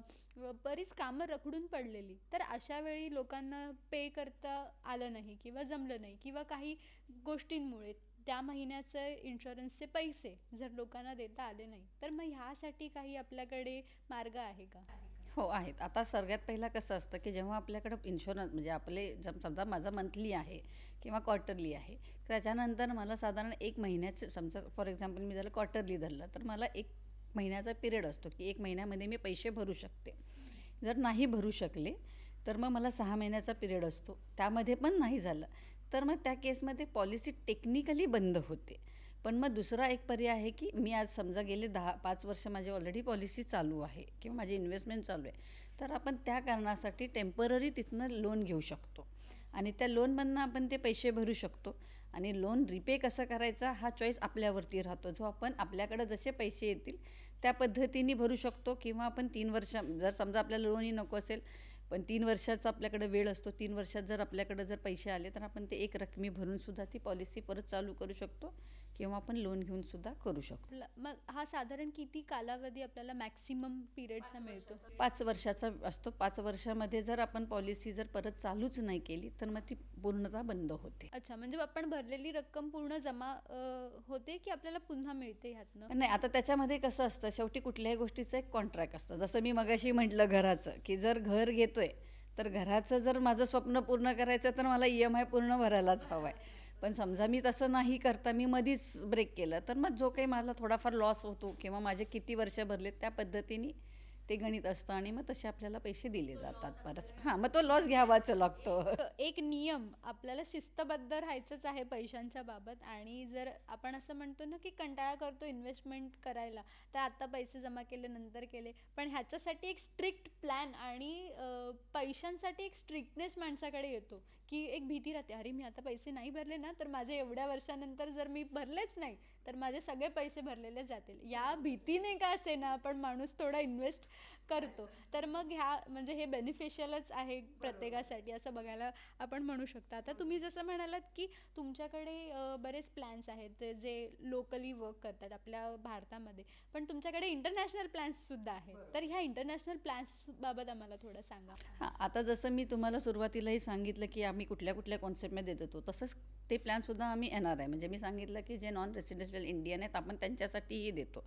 बरीच कामं रखडून पडलेली, तर अशा वेळी लोकांना पे करता आलं नाही किंवा जमलं नाही, किंवा काही गोष्टींमुळे त्या महिन्याचे इन्शुरन्सचे पैसे जर लोकांना देता आले नाही, तर मग ह्यासाठी काही आपल्याकडे मार्ग आहे का? हो आहेत. आता सगळ्यात पहिला कसं असतं, की जेव्हा आपल्याकडं इन्शुरन्स म्हणजे आपले समजा माझा मंथली आहे किंवा क्वार्टरली आहे, त्याच्यानंतर मला साधारण 1 महिन्याचं समजा फॉर एक्झाम्पल मी जर क्वार्टरली धरलं, तर मला 1 महिन्याचा पिरियड असतो, की 1 महिन्यामध्ये मी पैसे भरू शकते. जर नाही भरू शकले, तर मग मला 6 महिन्याचा पिरियड असतो. त्यामध्ये पण नाही झालं, तर मग त्या केसमध्ये पॉलिसी टेक्निकली बंद होते. पण मग दुसरा एक पर्याय आहे, की मी आज समजा गेले 5 वर्ष माझी ऑलरेडी पॉलिसी चालू आहे किंवा माझी इन्व्हेस्टमेंट चालू आहे, तर आपण त्या कारणासाठी टेम्पररी तिथनं लोन घेऊ शकतो आणि त्या लोनमधनं आपण ते पैसे भरू शकतो आणि लोन रिपे कसं करायचा हा चॉईस आपल्यावरती राहतो. जो आपण आपल्याकडे जसे पैसे येतील त्या पद्धतीने भरू शकतो किंवा आपण 3 वर्ष जर समजा आपल्याला लोनही नको असेल, पण 3 वर्षाचा आपल्याकडे वेळ असतो. 3 वर्षात जर आपल्याकडे जर पैसे आले, तर आपण ते एक रकमी भरून सुद्धा ती पॉलिसी परत चालू करू शकतो किंवा आपण लोन घेऊन सुद्धा करू शकतो. मग हा साधारण किती कालावधी आपल्याला मॅक्सिमम पिरियडचा मिळतो? 5 वर्षाचा असतो. 5 वर्षामध्ये जर आपण पॉलिसी जर परत चालूच नाही केली, तर मग ती पूर्णतः बंद होते. अच्छा, म्हणजे आपण भरलेली रक्कम पूर्ण जमा होते की आपल्याला पुन्हा मिळते ह्यातनं? नाही, आता त्याच्यामध्ये कसं असतं, शेवटी कुठल्याही गोष्टीचं एक कॉन्ट्रॅक्ट असतं. जसं मी मगाशी म्हटलं घराचं, की जर घर घेतोय, तर घराचं जर माझं स्वप्न पूर्ण करायचं, तर मला EMI पूर्ण भरायलाच हवा आहे. पण समजा मी तसं नाही करता मी मधीच ब्रेक केलं, तर मग जो काही मला थोडाफार लॉस होतो किंवा माझे किती वर्ष भरलेत त्या पद्धतीने ते गणित असतं आणि मग तसे आपल्याला पैसे दिले जातात परत. हां, मग तो लॉस घ्यावाच लागतो. एक नियम, आपल्याला शिस्तबद्ध राहायचंच आहे पैशांच्या बाबत. आणि जर आपण असं म्हणतो ना की कंटाळा करतो इन्व्हेस्टमेंट करायला, तर आता पैसे जमा केले नंतर केले, पण ह्याच्यासाठी एक स्ट्रिक्ट प्लॅन आणि पैशांसाठी एक स्ट्रिक्टनेस माणसाकडे येतो, की एक भीती राहते, अरे मी आता पैसे नाही भरले ना, तर माझे एवढ्या वर्षानंतर जर मी भरलेच नाही तर माझे सगळे पैसे भरलेले जातील. या भीतीने का असे ना पण माणूस थोडा इन्व्हेस्ट करतो. तर मग ह्या म्हणजे हे बेनिफिशियलच आहे प्रत्येकासाठी असं बघायला आपण म्हणू शकतो. आता तुम्ही जसं म्हणालात की तुमच्याकडे बरेच प्लॅन्स आहेत जे लोकली वर्क करतात आपल्या भारतामध्ये, पण तुमच्याकडे इंटरनॅशनल प्लॅन्स सुद्धा आहेत. तर ह्या इंटरनॅशनल प्लॅन्स बाबत आम्हाला थोडं सांगा. हां, आता जसं मी तुम्हाला सुरुवातीलाही सांगितलं, की आम्ही कुठल्या कुठल्या कॉन्सेप्टमध्ये देतो, तसंच ते प्लॅनसुद्धा आम्ही NRI म्हणजे मी सांगितलं, की जे नॉन रेसिडेन्शियल इंडियन आहेत आपण त्यांच्यासाठीही देतो.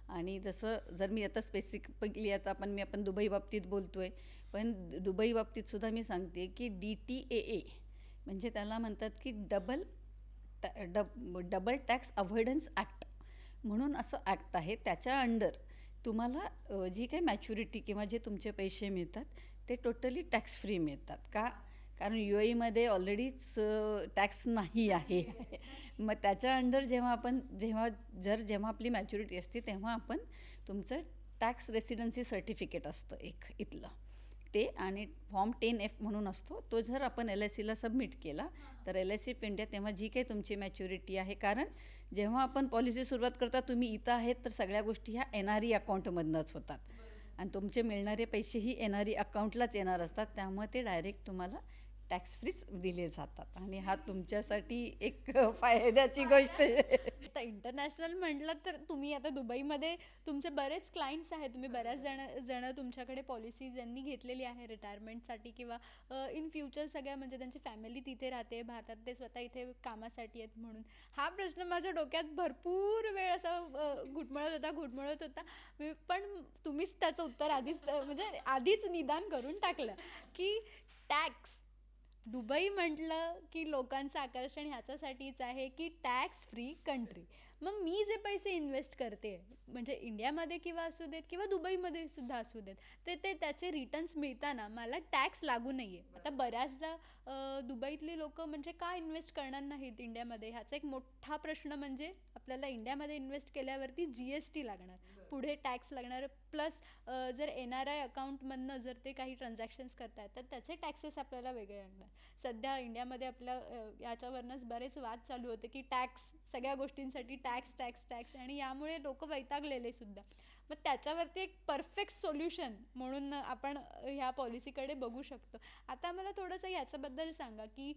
आणि जसं जर मी आता स्पेसिफिकली आता आपण दुबई बाबतीत बोलतो आहे, पण दुबई बाबतीतसुद्धा मी सांगते, की DTAA म्हणजे त्याला म्हणतात, की डबल टॅक्स अव्हॉइडन्स ॲक्ट म्हणून असं ॲक्ट आहे. त्याच्या अंडर तुम्हाला जी काही मॅच्युरिटी किंवा जे तुमचे पैसे मिळतात ते टोटली टॅक्स फ्री मिळतात. का? कारण UAEमध्ये ऑलरेडीच टॅक्स नाही आहे. मग त्याच्या अंडर जेव्हा आपली मॅच्युरिटी असते तेव्हा आपण तुमचं टॅक्स रेसिडेन्सी सर्टिफिकेट असतं एक इथलं ते, आणि फॉर्म 10F म्हणून असतो तो, जर आपण LICला सबमिट केला तर LIC ऑफ इंडिया तेव्हा जी काही तुमची मॅच्युरिटी आहे, कारण जेव्हा आपण पॉलिसी सुरुवात करता तुम्ही इथं आहेत तर सगळ्या गोष्टी ह्या NRE अकाउंटमधनंच होतात आणि तुमचे मिळणारे पैसेही NRE अकाउंटलाच येणार असतात. त्यामुळे ते डायरेक्ट तुम्हाला टॅक्स फ्रीच दिले जातात आणि हा तुमच्यासाठी एक फायद्याची गोष्ट आहे. आता इंटरनॅशनल म्हटलं तर तुम्ही आता दुबईमध्ये तुमचे बरेच क्लायंट्स आहेत, तुम्ही बऱ्याच जण तुमच्याकडे पॉलिसी ज्यांनी घेतलेली आहे रिटायरमेंटसाठी किंवा इन फ्युचर सगळ्या, म्हणजे त्यांची फॅमिली तिथे राहते भारतात, ते स्वतः इथे कामासाठी आहेत म्हणून. हा प्रश्न माझ्या डोक्यात भरपूर वेळ असा घुटमळत होता. पण तुम्हीच त्याचं उत्तर आधीच निदान करून टाकलं की टॅक्स. दुबई म्हटलं की लोकांचं आकर्षण ह्याच्यासाठीच आहे की टॅक्स फ्री कंट्री. मग मी जे पैसे इन्व्हेस्ट करते, म्हणजे इंडियामध्ये किंवा असू देत किंवा दुबईमध्ये सुद्धा असू देत, ते त्याचे रिटर्न्स मिळताना मला टॅक्स लागू नाही आहे. आता बऱ्याचदा दुबईतली लोक म्हणजे का इन्व्हेस्ट करणार नाहीत इंडियामध्ये, ह्याचा एक मोठा प्रश्न म्हणजे आपल्याला इंडियामध्ये इन्व्हेस्ट केल्यावरती GST लागणार. पुढे टॅक्स लागणार, प्लस जर NRI अकाउंटमधनं जर ते काही ट्रान्झॅक्शन्स करतात तर त्याचे टॅक्सेस आपल्याला वेगळे लागणार. सध्या इंडियामध्ये आपल्या याच्यावरनंच बरेच वाद चालू होते की टॅक्स, सगळ्या गोष्टींसाठी टॅक्स टॅक्स टॅक्स, आणि यामुळे लोक वैतागलेले सुद्धा. मग त्याच्यावरती एक परफेक्ट सोल्युशन म्हणून आपण ह्या पॉलिसीकडे बघू शकतो. आता मला थोडंसं ह्याच्याबद्दल सांगा की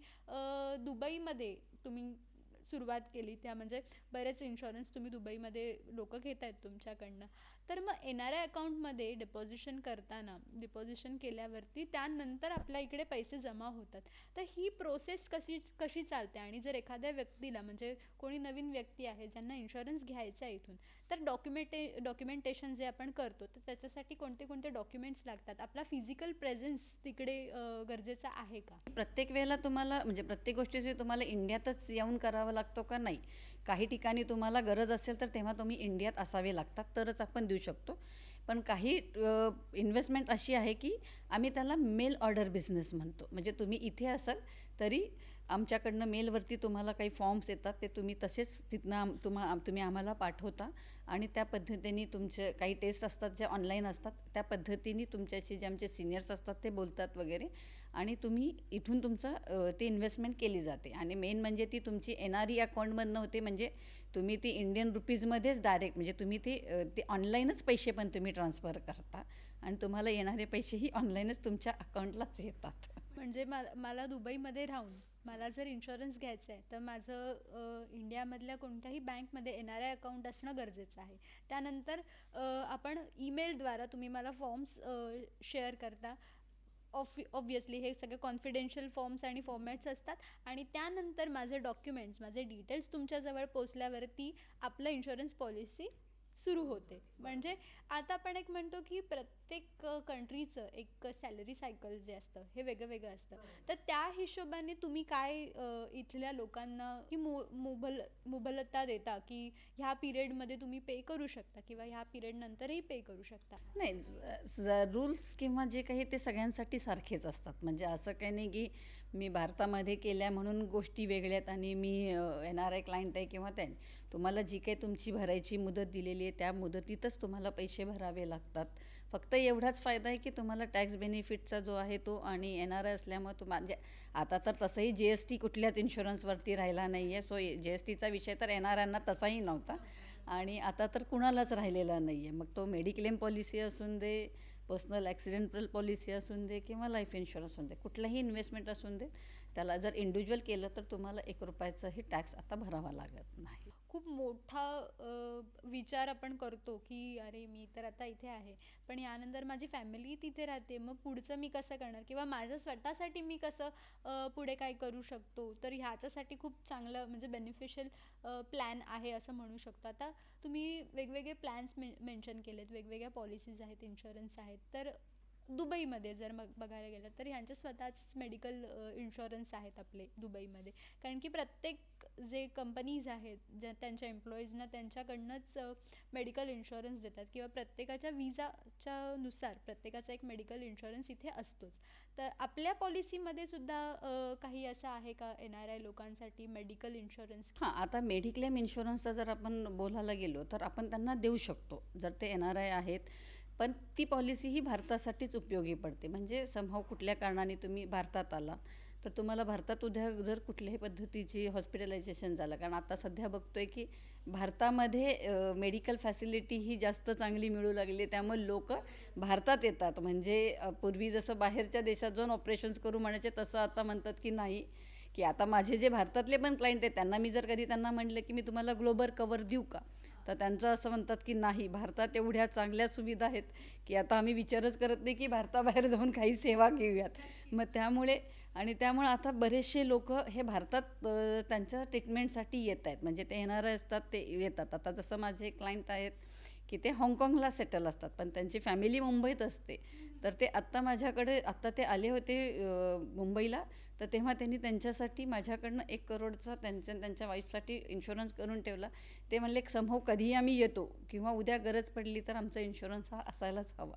दुबईमध्ये तुम्ही सुरुवात केली, त्या म्हणजे बरेच इन्शुरन्स तुम्ही दुबईमध्ये लोक घेत आहेत तुमच्याकडनं. तर मग NRI अकाउंटमध्ये डिपॉझिशन केल्यावरती त्यानंतर आपल्या इकडे पैसे जमा होतात. तर ही प्रोसेस कशी कशी चालते, आणि जर एखाद्या व्यक्तीला म्हणजे कोणी नवीन व्यक्ती आहे ज्यांना इन्शुरन्स घ्यायचा आहे इथून, तर डॉक्युमेंटेशन जे आपण करतो तर त्याच्यासाठी कोणते कोणते डॉक्युमेंट्स लागतात? आपला फिजिकल प्रेझेन्स तिकडे गरजेचा आहे का? प्रत्येक वेळेला तुम्हाला म्हणजे प्रत्येक गोष्टीची तुम्हाला इंडियातच येऊन करावं लागतो का? नाही. काही ठिकाणी तुम्हाला गरज असेल तर तेव्हा तुम्ही इंडियात असावे लागतात, तरच आपण देऊ शकतो. पण काही इन्व्हेस्टमेंट अशी आहे की आम्ही त्याला मेल ऑर्डर बिझनेस म्हणतो. म्हणजे तुम्ही इथे असाल तरी आमच्याकडनं मेलवरती तुम्हाला काही फॉर्म्स येतात, ते तुम्ही तसेच तिथनं तुम्ही आम्हाला पाठवता आणि त्या पद्धतीने तुमचे काही टेस्ट असतात ज्या ऑनलाईन असतात, त्या पद्धतीने तुमच्याशी जे आमचे सिनियर्स असतात ते बोलतात वगैरे, आणि तुम्ही इथून तुमचं ते इन्व्हेस्टमेंट केली जाते. आणि मेन म्हणजे ती तुमची NRE अकाउंटमधनं होते. म्हणजे तुम्ही ती इंडियन रुपीजमध्येच डायरेक्ट म्हणजे तुम्ही ते ऑनलाईनच पैसे पण तुम्ही ट्रान्सफर करता आणि तुम्हाला येणारे पैसेही ऑनलाईनच तुमच्या अकाउंटलाच येतात. म्हणजे मला दुबईमध्ये राहून मला जर इन्शुरन्स घ्यायचं आहे तर माझं इंडियामधल्या कोणत्याही बँकमध्ये NRI अकाउंट असणं गरजेचं आहे. त्यानंतर आपण ईमेलद्वारा तुम्ही मला फॉर्म्स शेअर करता. ऑब्वियसली हे सगळे कॉन्फिडेन्शियल फॉर्म्स आणि फॉर्मॅट्स असतात, आणि त्यानंतर माझे डॉक्युमेंट्स, माझे डिटेल्स तुमच्याजवळ पोचल्यावरती आपलं इन्शुरन्स पॉलिसी सुरू होते. म्हणजे आता आपण एक म्हणतो की प्रत्येक कंट्रीचं एक सॅलरी सायकल जे असतं हे वेगळं वेगळं असतं. तर त्या हिशोबाने तुम्ही काय इथल्या लोकांना की मुबलता देता की ह्या पिरियडमध्ये तुम्ही पे करू शकता किंवा ह्या पिरियड नंतरही पे करू शकता? नाही, रूल्स किंवा जे काही ते सगळ्यांसाठी सारखेच असतात. म्हणजे असं काही नाही की मी भारतामध्ये केल्या म्हणून गोष्टी वेगळ्या आहेत आणि मी NRI क्लायंट आहे किंवा त्या. तुम्हाला जी काही तुमची भरायची मुदत दिलेली आहे त्या मुदतीतच तुम्हाला पैसे भरावे लागतात. फक्त एवढाच फायदा आहे की तुम्हाला टॅक्स बेनिफिटचा जो आहे तो, आणि NRI असल्यामुळे म्हणजे आता तर तसंही GST कुठल्याच इन्शुरन्सवरती राहिला नाही आहे. सो GSTचा विषय तर येणाऱ्यांना तसाही नव्हता आणि आता तर कुणालाच राहिलेला नाही आहे. मग तो मेडिक्लेम पॉलिसी असून दे, पर्सनल ॲक्सिडेंटल पॉलिसी असून दे किंवा लाईफ इन्शुरन्स असून दे, कुठलंही इन्व्हेस्टमेंट असून दे, त्याला जर इंडिव्हिज्युअल केलं तर तुम्हाला 1 रुपयाचाही टॅक्स आता भरावा लागत नाही. खूप मोठा विचार आपण करतो की अरे मी तर आता इथे आहे, पण यानंतर माझी फॅमिली तिथे राहते, मग पुढचं मी कसं करणार किंवा माझं स्वतःसाठी मी कसं पुढे काय करू शकतो. तर ह्याच्यासाठी खूप चांगलं म्हणजे बेनिफिशियल प्लॅन आहे असं म्हणू शकतो. आता तुम्ही वेगवेगळे प्लॅन्स मेन्शन केलेत, वेगवेगळ्या पॉलिसीज आहेत, इन्शुरन्स आहेत. तर दुबईमध्ये जर मग बघायला गेलं तर ह्यांचे स्वतःच मेडिकल इन्शुरन्स आहेत आपले दुबईमध्ये, कारण की प्रत्येक जे कंपनीज आहेत ज्या त्यांच्या एम्प्लॉईजना त्यांच्याकडनंच मेडिकल इन्शुरन्स देतात किंवा प्रत्येकाच्या विजाच्या नुसार प्रत्येकाचा एक मेडिकल इन्शुरन्स इथे असतोच. तर आपल्या पॉलिसीमध्ये सुद्धा काही असं आहे का NRI लोकांसाठी मेडिकल इन्शुरन्स? हां, आता मेडिक्लेम इन्शुरन्सचा जर आपण बोलायला गेलो तर आपण त्यांना देऊ शकतो जर ते NRI आहेत. पण ती पॉलिसी ही भारतासाठीच उपयोगी पडते. म्हणजे समहाऊ कुठल्या कारणाने तुम्ही भारतात आला तर तुम्हाला भारतात उद्या जर कुठल्याही पद्धतीची हॉस्पिटलायझेशन झालं, कारण आता सध्या बघतोय की भारतामध्ये मेडिकल फॅसिलिटी ही जास्त चांगली मिळू लागली, त्यामुळे लोक भारतात येतात. म्हणजे पूर्वी जसं बाहेरच्या देशात जाऊन ऑपरेशन्स करू म्हणायचे, तसं आता म्हणतात की नाही, की आता माझे जे भारतातले पण क्लायंट आहेत त्यांना मी जर कधी त्यांना म्हटलं की मी तुम्हाला ग्लोबल कवर देऊ का, तर त्यांचं असं म्हणतात की नाही, भारतात एवढ्या चांगल्या सुविधा आहेत की आता आम्ही विचारच करत नाही की भारताबाहेर जाऊन काही सेवा घेऊयात. मग त्यामुळे आता बरेचसे लोक हे भारतात त्यांच्या ट्रीटमेंटसाठी येत आहेत. म्हणजे ते NRI असतात, ते येतात. आता जसं माझे क्लायंट आहेत की ते हाँगकाँगला सेटल असतात पण त्यांची फॅमिली मुंबईत असते. तर ते आत्ता ते आले होते मुंबईला, तर तेव्हा त्यांनी त्यांच्यासाठी माझ्याकडनं 1 करोडचा त्यांच्या वाईफसाठी इन्शुरन्स करून ठेवला. ते म्हणले समहाऊ कधीही आम्ही येतो किंवा उद्या गरज पडली तर आमचा इन्शुरन्स हा असायलाच हवा,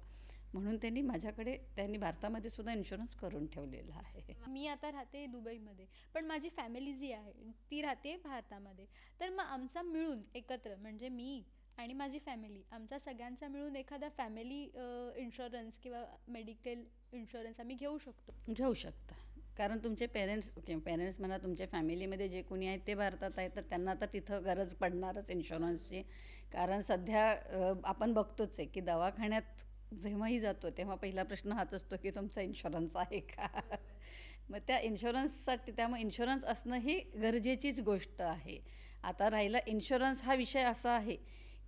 म्हणून त्यांनी भारतामध्ये सुद्धा इन्शुरन्स करून ठेवलेला आहे. मी आता राहते दुबईमध्ये, पण माझी फॅमिली जी आहे ती राहते भारतामध्ये. तर मग आमचा मिळून एकत्र म्हणजे मी आणि माझी फॅमिली, आमचा सगळ्यांचा मिळून एखादा फॅमिली इन्शुरन्स किंवा मेडिकल इन्शुरन्स आम्ही घेऊ शकतो. घेऊ शकता. कारण तुमचे पेरेंट्स म्हणा, तुमच्या फॅमिलीमध्ये जे कोणी आहेत ते भारतात आहेत, तर त्यांना तर तिथं गरज पडणारच इन्शुरन्सची. कारण सध्या आपण बघतोच आहे की दवाखान्यात जेव्हाही जातो तेव्हा पहिला प्रश्न हाच असतो की तुमचा इन्शुरन्स आहे का. मग त्या इन्शुरन्ससाठी, त्यामुळे इन्शुरन्स असणं ही गरजेचीच गोष्ट आहे. आता राहिला इन्शुरन्स हा विषय असा आहे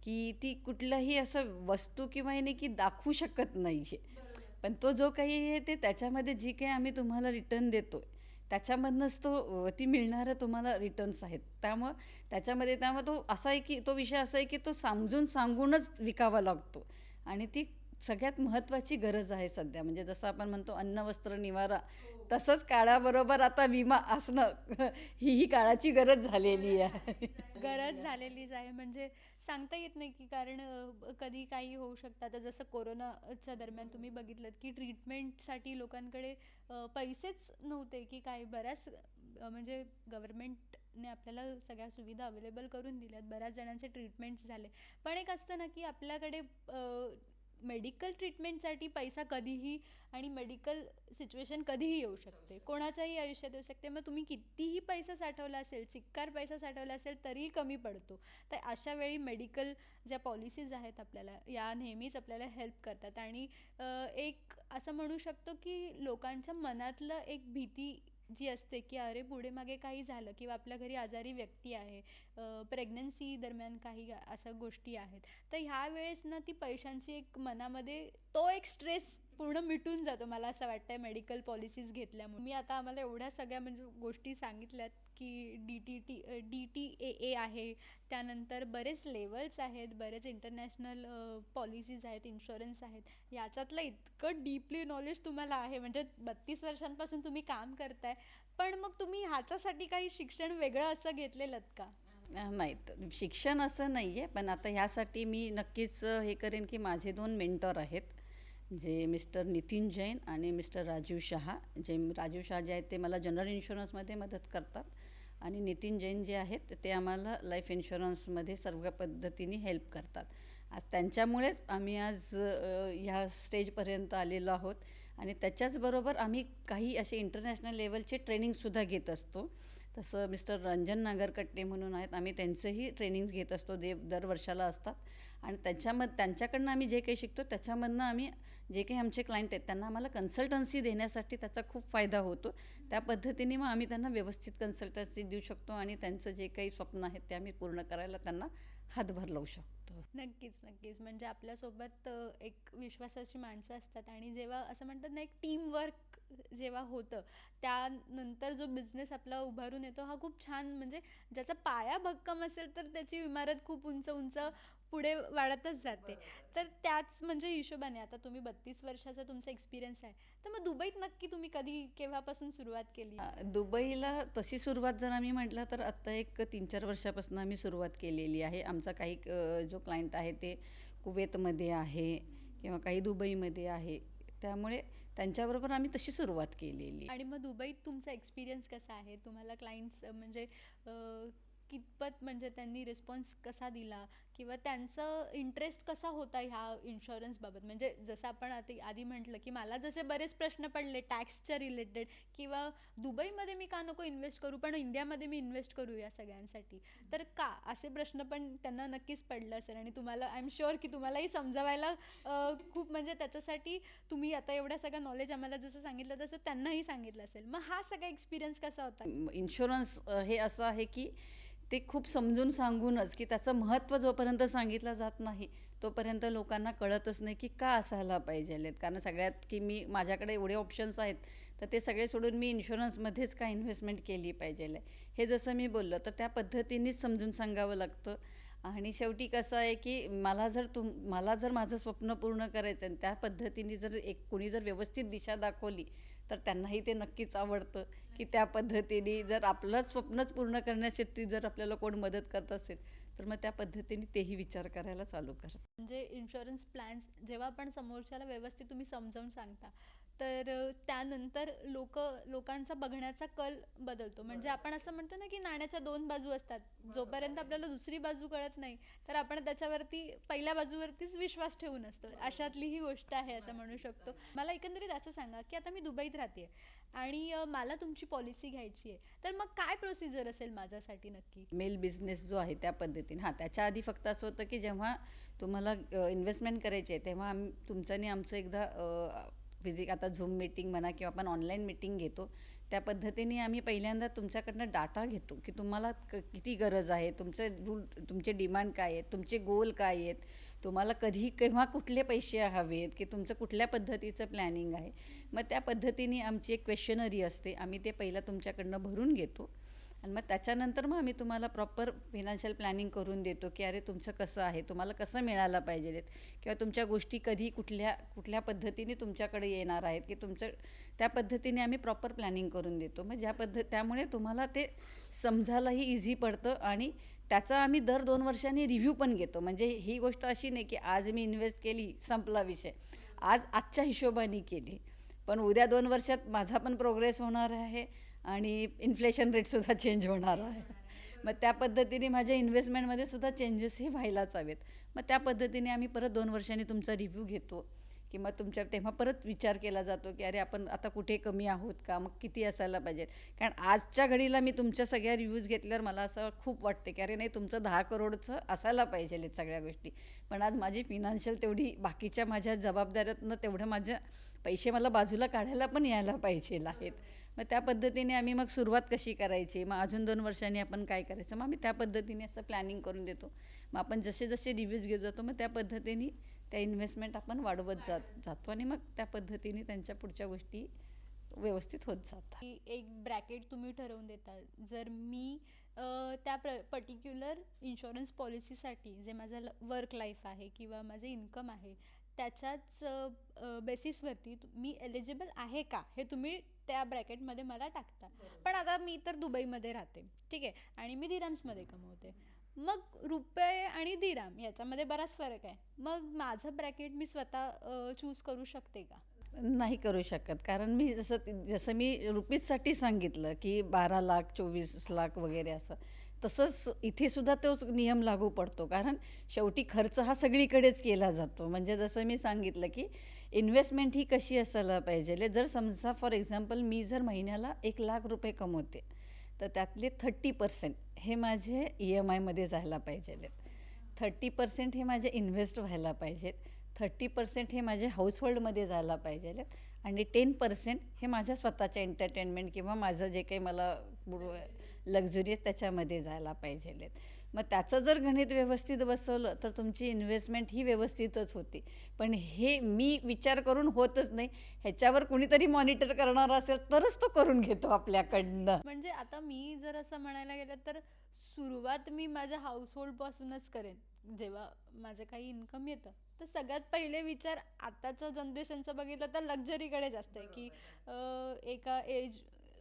की ती कुठलाही असं वस्तू किंवा हे नाही की दाखवू शकत नाही आहे. पण तो जो काही आहे ते त्याच्यामध्ये जी काही आम्ही तुम्हाला रिटर्न देतो त्याच्यामधनंच ती मिळणारं तुम्हाला रिटर्न्स आहेत. त्यामुळे तो असा आहे की तो विषय असा आहे की तो समजून सांगूनच विकावा लागतो. आणि ती सगळ्यात महत्त्वाची गरज आहे सध्या. म्हणजे जसं आपण म्हणतो अन्न वस्त्र निवारा, तसंच काळाबरोबर आता विमा असणं ही काळाची गरज झालेली आहे. गरज झालेलीच आहे. म्हणजे सांगता येत नाही की कारण कधी काही होऊ शकतं. आता जसं कोरोनाच्या दरम्यान तुम्ही बघितलंत की ट्रीटमेंटसाठी लोकांकडे पैसेच नव्हते की काय. बऱ्याच म्हणजे गव्हर्मेंटने आपल्याला सगळ्या सुविधा अवेलेबल करून दिल्यात. बऱ्याच जणांचे ट्रीटमेंट्स झाले. पण एक असतं ना की आपल्याकडे मेडिकल ट्रीटमेंटसाठी पैसा कधीही आणि मेडिकल सिच्युएशन कधीही येऊ शकते, कोणाच्याही आयुष्यात येऊ शकते. मग तुम्ही कितीही पैसा साठवला असेल, चिक्कार पैसा साठवला असेल, तरीही कमी पडतो. तर अशा वेळी मेडिकल ज्या पॉलिसीज आहेत आपल्याला, या नेहमीच आपल्याला हेल्प करतात. आणि एक असं म्हणू शकतो की लोकांच्या मनातलं एक भीती जी असते की अरे पुढे मागे काही झालं किंवा आपल्या घरी आजारी व्यक्ती आहे, प्रेग्नन्सी दरम्यान काही अशा गोष्टी आहेत, तर ह्या वेळेस ना ती पैशांची एक मनामध्ये तो एक स्ट्रेस पूर्ण मिटून जातो. मला असं वाटतंय मेडिकल पॉलिसीज घेतल्यामुळे. मी आता आम्हाला एवढ्या सगळ्या म्हणजे गोष्टी सांगितल्यात की DTAA आहे, त्यानंतर बरेच लेवल्स आहेत, बरेच इंटरनॅशनल पॉलिसीज आहेत, इन्शुरन्स आहेत. याच्यातलं इतकं डीपली नॉलेज तुम्हाला आहे. म्हणजे 32 वर्षांपासून तुम्ही काम करताय. पण मग तुम्ही ह्याच्यासाठी काही शिक्षण वेगळं असं घेतलेलं का? नाही, शिक्षण असं नाही आहे. पण आता ह्यासाठी मी नक्कीच हे करेन की माझे 2 मेंटॉर आहेत, जे मिस्टर नितीन जैन आणि मिस्टर राजीव शहा. राजीव शहा जे आहेत ते मला जनरल इन्शुरन्समध्ये मदत करतात आणि नितीन जैन जे आहेत ते आम्हाला लाईफ इन्शुरन्समध्ये सर्व पद्धतीने हेल्प करतात. आज त्यांच्यामुळेच आम्ही आज ह्या स्टेजपर्यंत आलेलो आहोत. आणि त्याच्याचबरोबर आम्ही काही असे इंटरनॅशनल लेवलचे ट्रेनिंगसुद्धा घेत असतो. तसं मिस्टर रंजन नागरकट्टे म्हणून आहेत, आम्ही त्यांचंही ट्रेनिंग्स घेत असतो, जे दर वर्षाला असतात. आणि त्यांच्याकडनं आम्ही जे काही शिकतो त्याच्यामधनं आम्ही जे काही आमचे क्लायंट आहेत त्यांना आम्हाला कन्सल्टन्सी देण्यासाठी त्याचा खूप फायदा होतो. त्या पद्धतीने मग आम्ही त्यांना व्यवस्थित कन्सल्टन्सी देऊ शकतो आणि त्यांचं जे काही स्वप्न आहेत ते आम्ही पूर्ण करायला त्यांना हातभार लावू शकतो. नक्कीच, नक्कीच. म्हणजे आपल्यासोबत एक विश्वासाची माणसं असतात आणि जेव्हा असं म्हणतात ना, एक टीमवर्क जेव्हा होतं, त्यानंतर जो बिझनेस आपला उभारून येतो हा खूप छान, म्हणजे ज्याचा पाया भक्कम असेल तर त्याची इमारत खूप उंच उंच पुढे वाढतच जाते. तर त्याच म्हणजे हिशोबाने आता तुम्ही 32 वर्षाचा तुमचा एक्सपिरियन्स आहे. तर मग दुबईत नक्की तुम्ही कधी केव्हापासून सुरुवात केली? दुबईला तशी सुरुवात जर आम्ही म्हटलं तर आत्ता एक 3-4 वर्षापासून आम्ही सुरुवात केलेली आहे. आमचा काही जो क्लायंट आहे ते कुवेतमध्ये आहे किंवा काही दुबईमध्ये आहे. त्यामुळे त्यांच्याबरोबर आम्ही तशी सुरुवात केलेली. आणि मग दुबईत तुमचा एक्सपिरियन्स कसा आहे? तुम्हाला क्लायंट्स म्हणजे कितपत म्हणजे त्यांनी रिस्पॉन्स कसा दिला किंवा त्यांचं इंटरेस्ट कसा होता ह्या इन्शुरन्सबाबत? म्हणजे जसं आपण आधी म्हटलं की मला जसे बरेच प्रश्न पडले टॅक्सच्या रिलेटेड, किंवा दुबईमध्ये मी का नको इन्व्हेस्ट करू पण इंडियामध्ये मी इन्व्हेस्ट करू या सगळ्यांसाठी, तर का असे प्रश्न पण त्यांना नक्कीच पडलं असेल. आणि तुम्हाला आय एम शुअर की तुम्हालाही समजावायला खूप म्हणजे त्याच्यासाठी तुम्ही आता एवढ्या सगळं नॉलेज आम्हाला जसं सांगितलं तसं त्यांनाही सांगितलं असेल. मग हा सगळा एक्सपिरियन्स कसा होता? इन्शुरन्स हे असं आहे की ते खूप समजून सांगूनच, की त्याचं महत्त्व जोपर्यंत सांगितलं जात नाही तोपर्यंत लोकांना कळतच नाही की का असायला पाहिजेलेत. कारण सगळ्यात की माझ्याकडे एवढे ऑप्शन्स आहेत तर ते सगळे सोडून मी इन्शुरन्समध्येच का इन्व्हेस्टमेंट केली पाहिजेल आहे, हे जसं मी बोललं तर त्या पद्धतीनेच समजून सांगावं लागतं. आणि शेवटी कसं आहे की मला जर माझं स्वप्न पूर्ण करायचं आहे, त्या पद्धतीने जर कोणी जर व्यवस्थित दिशा दाखवली तर त्यांनाही ते नक्कीच आवडतं. की त्या पद्धतीने जर आपलं स्वप्नच पूर्ण करण्यासाठी जर आपल्याला कोण मदत करत असेल तर मग त्या पद्धतीने तेही विचार करायला चालू करतात. म्हणजे इन्शुरन्स प्लॅन्स जेव्हा आपण समोरच्याला व्यवस्थित तुम्ही समजावून सांगता, तर त्यानंतर लोकांचा बघण्याचा कल बदलतो. म्हणजे आपण असं म्हणतो ना, की नाण्याच्या 2 बाजू असतात. जोपर्यंत आपल्याला दुसरी बाजू कळत नाही, तर आपण त्याच्यावरती पहिल्या बाजूवरतीच विश्वास ठेवून असतो. अशातली ही गोष्ट आहे असं म्हणू शकतो. मला एकंदरीत असं सांगा, की आता मी दुबईत राहते आणि मला तुमची पॉलिसी घ्यायची आहे. तर मग काय प्रोसिजर असेल माझ्यासाठी नक्की? मेल बिझनेस जो आहे त्या पद्धतीने त्याच्या आधी फक्त असं होतं की जेव्हा तुम्हाला इन्व्हेस्टमेंट करायची आहे तेव्हा तुमचं आणि आमचं एकदा आता झूम मीटिंग म्हणा किंवा आपण ऑनलाईन मीटिंग घेतो. त्या पद्धतीने आम्ही पहिल्यांदा तुमच्याकडनं डाटा घेतो की तुम्हाला किती गरज आहे, तुमचे डिमांड काय आहेत, तुमचे गोल काय आहेत, तुम्हाला कधी केव्हा कुठले पैसे हवेत, की तुमचं कुठल्या पद्धतीचं प्लॅनिंग आहे. मग त्या पद्धतीने आमची एक क्वेश्चनरी असते, आम्ही ते पहिलं तुमच्याकडनं भरून घेतो आणि मग त्याच्यानंतर मग आम्ही तुम्हाला प्रॉपर फिनान्शियल प्लॅनिंग करून देतो की अरे तुमचं कसं आहे, तुम्हाला कसं मिळायला पाहिजेत किंवा तुमच्या गोष्टी कधी कुठल्या पद्धतीने तुमच्याकडे येणार आहेत की तुमचं त्या पद्धतीने आम्ही प्रॉपर प्लॅनिंग करून देतो. मग त्यामुळे तुम्हाला ते समजायलाही इझी पडतं आणि त्याचा आम्ही दर 2 वर्षांनी रिव्ह्यू पण घेतो. म्हणजे ही गोष्ट अशी नाही की आज मी इन्व्हेस्ट केली संपला विषय, आजच्या हिशोबाने केली, पण उद्या 2 वर्षात माझा पण प्रोग्रेस होणार आहे आणि इन्फ्लेशन रेटसुद्धा चेंज होणार आहे. मग त्या पद्धतीने माझ्या इन्व्हेस्टमेंटमध्ये सुद्धा चेंजेसही व्हायलाच हवेत. मग त्या पद्धतीने आम्ही परत 2 वर्षांनी तुमचा रिव्ह्यू घेतो की मग तेव्हा परत विचार केला जातो की अरे आपण आता कुठे कमी आहोत का, मग किती असायला पाहिजे. कारण आजच्या घडीला मी तुमच्या सगळ्या रिव्ह्यूज घेतल्यावर मला असं खूप वाटते की अरे नाही, तुमचं 10 करोडचं असायला पाहिजे सगळ्या गोष्टी, पण आज माझी फिनान्शियल तेवढी बाकीच्या माझ्या जबाबदाऱ्यातनं तेवढं माझे पैसे मला बाजूला काढायला पण यायला पाहिजे आहेत. मग त्या पद्धतीने आम्ही मग सुरुवात कशी करायची, मग अजून 2 वर्षांनी आपण काय करायचं, मग आम्ही त्या पद्धतीने असं प्लॅनिंग करून देतो. मग आपण जसे रिव्ह्यूज घेत जातो मग त्या पद्धतीने त्या इन्व्हेस्टमेंट आपण वाढवत जातो आणि मग त्या पद्धतीने त्यांच्या पुढच्या गोष्टी व्यवस्थित होत जातात. की एक ब्रॅकेट तुम्ही ठरवून देता. जर मी त्या पर्टिक्युलर इन्शुरन्स पॉलिसीसाठी जे माझं वर्क लाईफ आहे किंवा माझे इन्कम आहे त्याच्याच बेसिसवरती मी एलिजिबल आहे का हे तुम्ही त्या ब्रॅकेटमध्ये मला टाकता. पण आता मी तर दुबईमध्ये राहते, ठीक आहे, आणि मी दिराम्समध्ये कमवते. मग रुपये आणि दिराम याच्यामध्ये बराच फरक आहे. मग माझं ब्रॅकेट मी स्वतः चूज करू शकते का? नाही करू शकत, कारण मी जसं मी रुपीजसाठी सांगितलं की 12 लाख 24 लाख वगैरे असं, तसंच इथे सुद्धा तोच नियम लागू पडतो. कारण शेवटी खर्च हा सगळीकडेच केला जातो. म्हणजे जसं मी सांगितलं की इन्व्हेस्टमेंट ही कशी असायला पाहिजे. जर समजा फॉर एक्झाम्पल मी जर महिन्याला 1 लाख रुपये कमवते तर त्यातले 30% हे माझे EMIमध्ये जायला पाहिजेत, 30% हे माझे इन्व्हेस्ट व्हायला पाहिजेत, 30% हे माझ्या हाऊसहोल्डमध्ये जायला पाहिजेत आणि 10% हे माझ्या स्वतःच्या एंटरटेनमेंट किंवा माझं जे काही मला लक्झरी आहे त्याच्यामध्ये जायला पाहिजेत. मग त्याचं जर गणित व्यवस्थित बसवलं तर तुमची इन्व्हेस्टमेंट ही व्यवस्थितच होती. पण हे मी विचार करून होतच नाही, ह्याच्यावर कुणीतरी मॉनिटर करणार असेल तरच तो करून घेतो आपल्याकडनं. म्हणजे आता मी जर असं म्हणायला गेलं तर सुरुवात मी माझ्या हाऊसहोल्डपासूनच करेन. जेव्हा माझं काही इन्कम येतं तर सगळ्यात पहिले विचार आताचं जनरेशनचं बघितलं तर लक्झरीकडे जास्त आहे की एका एज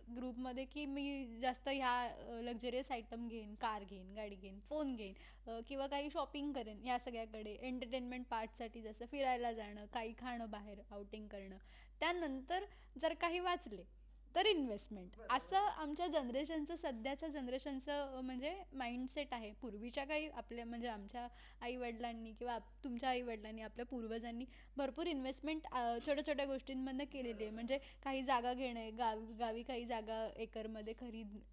ग्रुपमध्ये की मी जास्त ह्या लक्झरियस आयटम घेईन, कार घेईन, गाडी घेईन, फोन घेईन किंवा काही शॉपिंग करेन. ह्या सगळ्याकडे एंटरटेनमेंट पार्टसाठी जसं फिरायला जाणं, काही खाणं, बाहेर आउटिंग करणं. त्यानंतर जर काही वाचले तर इन्व्हेस्टमेंट. असं आमच्या जनरेशनचं, सध्याच्या जनरेशनचं म्हणजे माइंडसेट आहे. पूर्वीच्या काही आपल्या म्हणजे आमच्या आईवडिलांनी किंवा तुमच्या आईवडिलांनी, आपल्या पूर्वजांनी भरपूर इन्व्हेस्टमेंट छोट्या छोट्या गोष्टींमधनं केलेली आहे. म्हणजे काही जागा घेणे, गावी काही जागा एकरमध्ये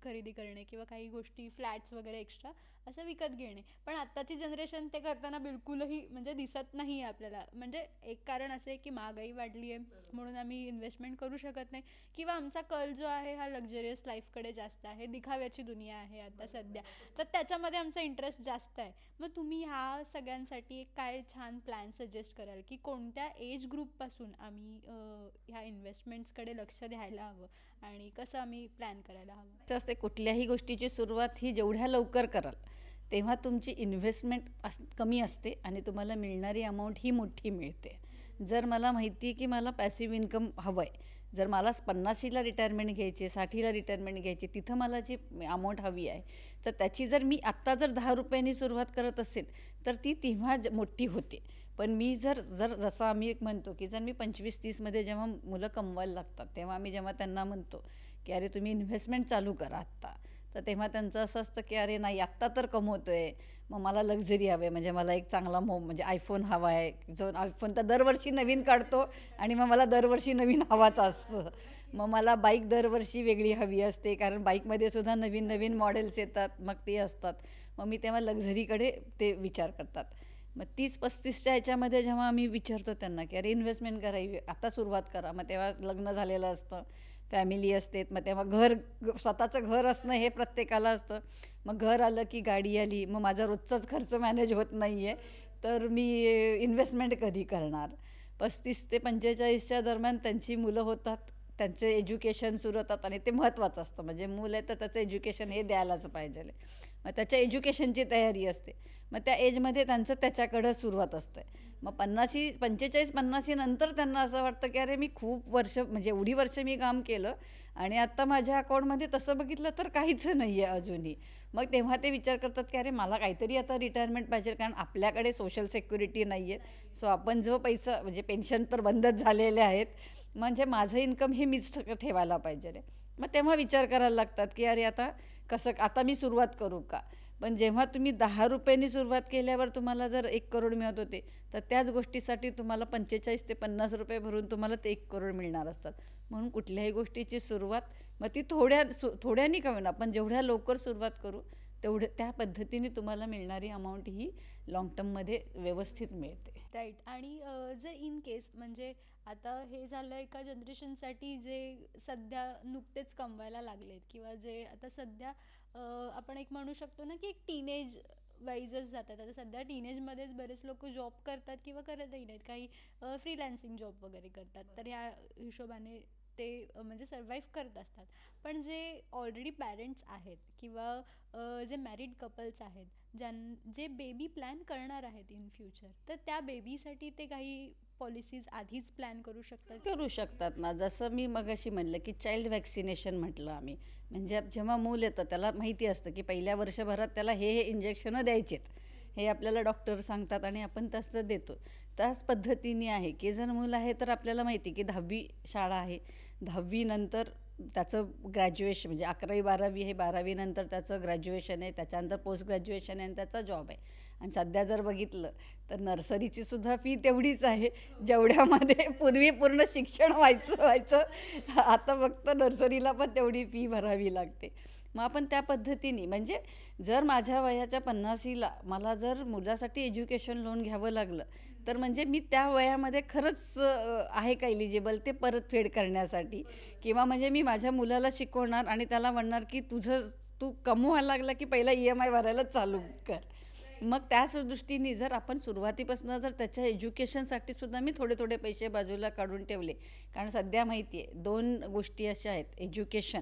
खरेदी करणे किंवा काही गोष्टी फ्लॅट्स वगैरे एक्स्ट्रा असं विकत घेणे. पण आत्ताची जनरेशन ते करताना बिलकुलही म्हणजे दिसत नाही आहे आपल्याला. म्हणजे एक कारण असं आहे की महागाई वाढली आहे म्हणून आम्ही इन्व्हेस्टमेंट करू शकत नाही, किंवा आमचा कल जो आहे हा लक्झरियस लाईफकडे जास्त आहे, दिखाव्याची दुनिया आहे आता सध्या, तर त्याच्यामध्ये आमचा इंटरेस्ट जास्त आहे. मग तुम्ही ह्या सगळ्यांसाठी एक काय छान प्लॅन सजेस्ट कराल की कोणत्या एज ग्रुपपासून आम्ही ह्या इन्व्हेस्टमेंट्सकडे लक्ष द्यायला हवं आणि कसं आम्ही प्लॅन करायला हवं? असते कुठल्याही गोष्टीची सुरुवात ही जेवढ्या लवकर कराल तेव्हा तुमची इन्व्हेस्टमेंट कमी असते आणि तुम्हाला मिळणारी अमाऊंट ही मोठी मिळते. जर मला माहिती आहे की मला पॅसिव्ह इन्कम हवं आहे, जर मला 50ला रिटायरमेंट घ्यायची, 60ला रिटायरमेंट घ्यायची, तिथं मला जी अमाऊंट हवी आहे तर त्याची जर मी आत्ता जर 10 रुपयांनी सुरुवात करत असेल तर ती तेव्हा मोठी होते. पण मी जर जर जसं आम्ही एक म्हणतो की जर मी 25-30मध्ये जेव्हा मुलं कमवायला लागतात तेव्हा आम्ही जेव्हा त्यांना म्हणतो की अरे तुम्ही इन्व्हेस्टमेंट चालू करा आत्ता, तर तेव्हा त्यांचं असं असतं की अरे नाही आत्ता तर कमवतोय, मग मला लक्झरी हवे, म्हणजे मला एक चांगला म्हणजे आयफोन हवा आहे, जो आयफोन तर दरवर्षी नवीन काढतो आणि मग मला दरवर्षी नवीन हवाच असतं. मग मला बाईक दरवर्षी वेगळी हवी असते, कारण बाईकमध्ये सुद्धा नवीन नवीन मॉडेल्स येतात, मग ते असतात. मग मी तेव्हा लक्झरीकडे ते विचार करतात. मग 30-35च्या ह्याच्यामध्ये जेव्हा आम्ही विचारतो त्यांना की अरे इन्व्हेस्टमेंट करावी आता सुरुवात करा, मग तेव्हा लग्न झालेलं असतं, फॅमिली असते, मग तेव्हा स्वतःचं घर असणं हे प्रत्येकाला असतं. मग घर आलं की गाडी आली, मग माझा रोजचाच खर्च मॅनेज होत नाही आहे, तर मी इन्व्हेस्टमेंट कधी करणार. 35 ते 45च्या दरम्यान त्यांची मुलं होतात, त्यांचे एज्युकेशन सुरू होतात आणि ते महत्त्वाचं असतं. म्हणजे मूल आहे तर त्याचं एज्युकेशन हे द्यायलाच पाहिजे. मग त्याच्या एज्युकेशनची तयारी असते. मग त्या एजमध्ये त्यांचं त्याच्याकडं सुरुवात असते. मग 45 नंतर त्यांना असं वाटतं की अरे मी खूप वर्ष, म्हणजे एवढी वर्ष मी काम केलं आणि आत्ता माझ्या अकाउंटमध्ये तसं बघितलं तर काहीच नाही आहे अजूनही. मग तेव्हा ते विचार करतात की अरे मला काहीतरी आता रिटायरमेंट पाहिजे, कारण आपल्याकडे सोशल सिक्युरिटी नाही आहे. सो आपण जो पैसा, म्हणजे पेन्शन तर बंदच झालेले आहेत, म्हणजे माझं इन्कम हे मीच ठेवायला पाहिजे. मग तेव्हा विचार करायला लागतात की अरे आता मी सुरुवात करू का. पण जेव्हा तुम्ही 10 रुपयांनी सुरुवात केल्यावर तुम्हाला जर 1 करोड मिळत होते, तर त्याच गोष्टीसाठी तुम्हाला 45 ते 50 रुपये भरून तुम्हाला ते 1 करोड मिळणार असतात. म्हणून कुठल्याही गोष्टीची सुरुवात मग ती थोड्यानी का होईना, पण जेवढ्या लवकर सुरुवात करू त्या पद्धतीने तुम्हाला मिळणारी अमाऊंट ही लाँग टर्ममध्ये व्यवस्थित मिळते. राईट. आणि जर इन केस म्हणजे आता हे झालं एका जनरेशनसाठी जे सध्या नुकतेच कमवायला लागलेत, किंवा जे आता सध्या आपण एक म्हणू शकतो ना की एक टीनेज वाईजच जातात. आता सध्या टीनेजमध्येच बरेच लोक जॉब करतात किंवा करतही नाहीत, काही फ्रीलॅन्सिंग जॉब वगैरे करतात, तर ह्या हिशोबाने ते म्हणजे सर्वाईव्ह करत असतात. पण जे ऑलरेडी पॅरेंट्स आहेत किंवा जे मॅरिड कपल्स आहेत, जे बेबी प्लॅन करणार आहेत इन फ्युचर, तर त्या बेबीसाठी ते काही पॉलिसीज आधीच प्लॅन करू शकतात. करू शकतात ना. जसं मी मगाशी म्हणलं की चाइल्ड वॅक्सिनेशन म्हटलं आम्ही, म्हणजे जेव्हा मूल येतं त्याला माहिती असतं की पहिल्या वर्षभरात त्याला हे इंजेक्शनं द्यायचेत, हे आपल्याला डॉक्टर सांगतात आणि आपण तसं देतो. त्याच पद्धतीने आहे की जर मूल आहे तर आपल्याला माहिती की 10वी शाळा आहे, 10वी नंतर त्याचं ग्रॅज्युएशन, म्हणजे 11वी-12वी हे 12वी नंतर त्याचं ग्रॅज्युएशन आहे, त्याच्यानंतर पोस्ट ग्रॅज्युएशन आहे आणि त्याचा जॉब आहे. आणि सध्या जर बघितलं तर नर्सरीची सुद्धा फी तेवढीच आहे जेवढ्यामध्ये पूर्वी पूर्ण शिक्षण व्हायचं. आता फक्त नर्सरीला पण तेवढी फी भरावी लागते. मग आपण त्या पद्धतीने, म्हणजे जर माझ्या वयाच्या 50ला मला जर मुलासाठी एज्युकेशन लोन घ्यावं लागलं, तर म्हणजे मी त्या वयामध्ये खरंच आहे का इलिजिबल ते परतफेड करण्यासाठी, किंवा म्हणजे मी माझ्या मुलाला शिकवणार आणि त्याला म्हणणार की तू कमवायला लागला की पहिला EMI भरायला चालू कर. मग त्याच दृष्टीने जर आपण सुरुवातीपासून जर त्याच्या एज्युकेशनसाठी सुद्धा मी थोडे थोडे पैसे बाजूला काढून ठेवले, कारण सध्या माहिती आहे 2 गोष्टी अशा आहेत, एज्युकेशन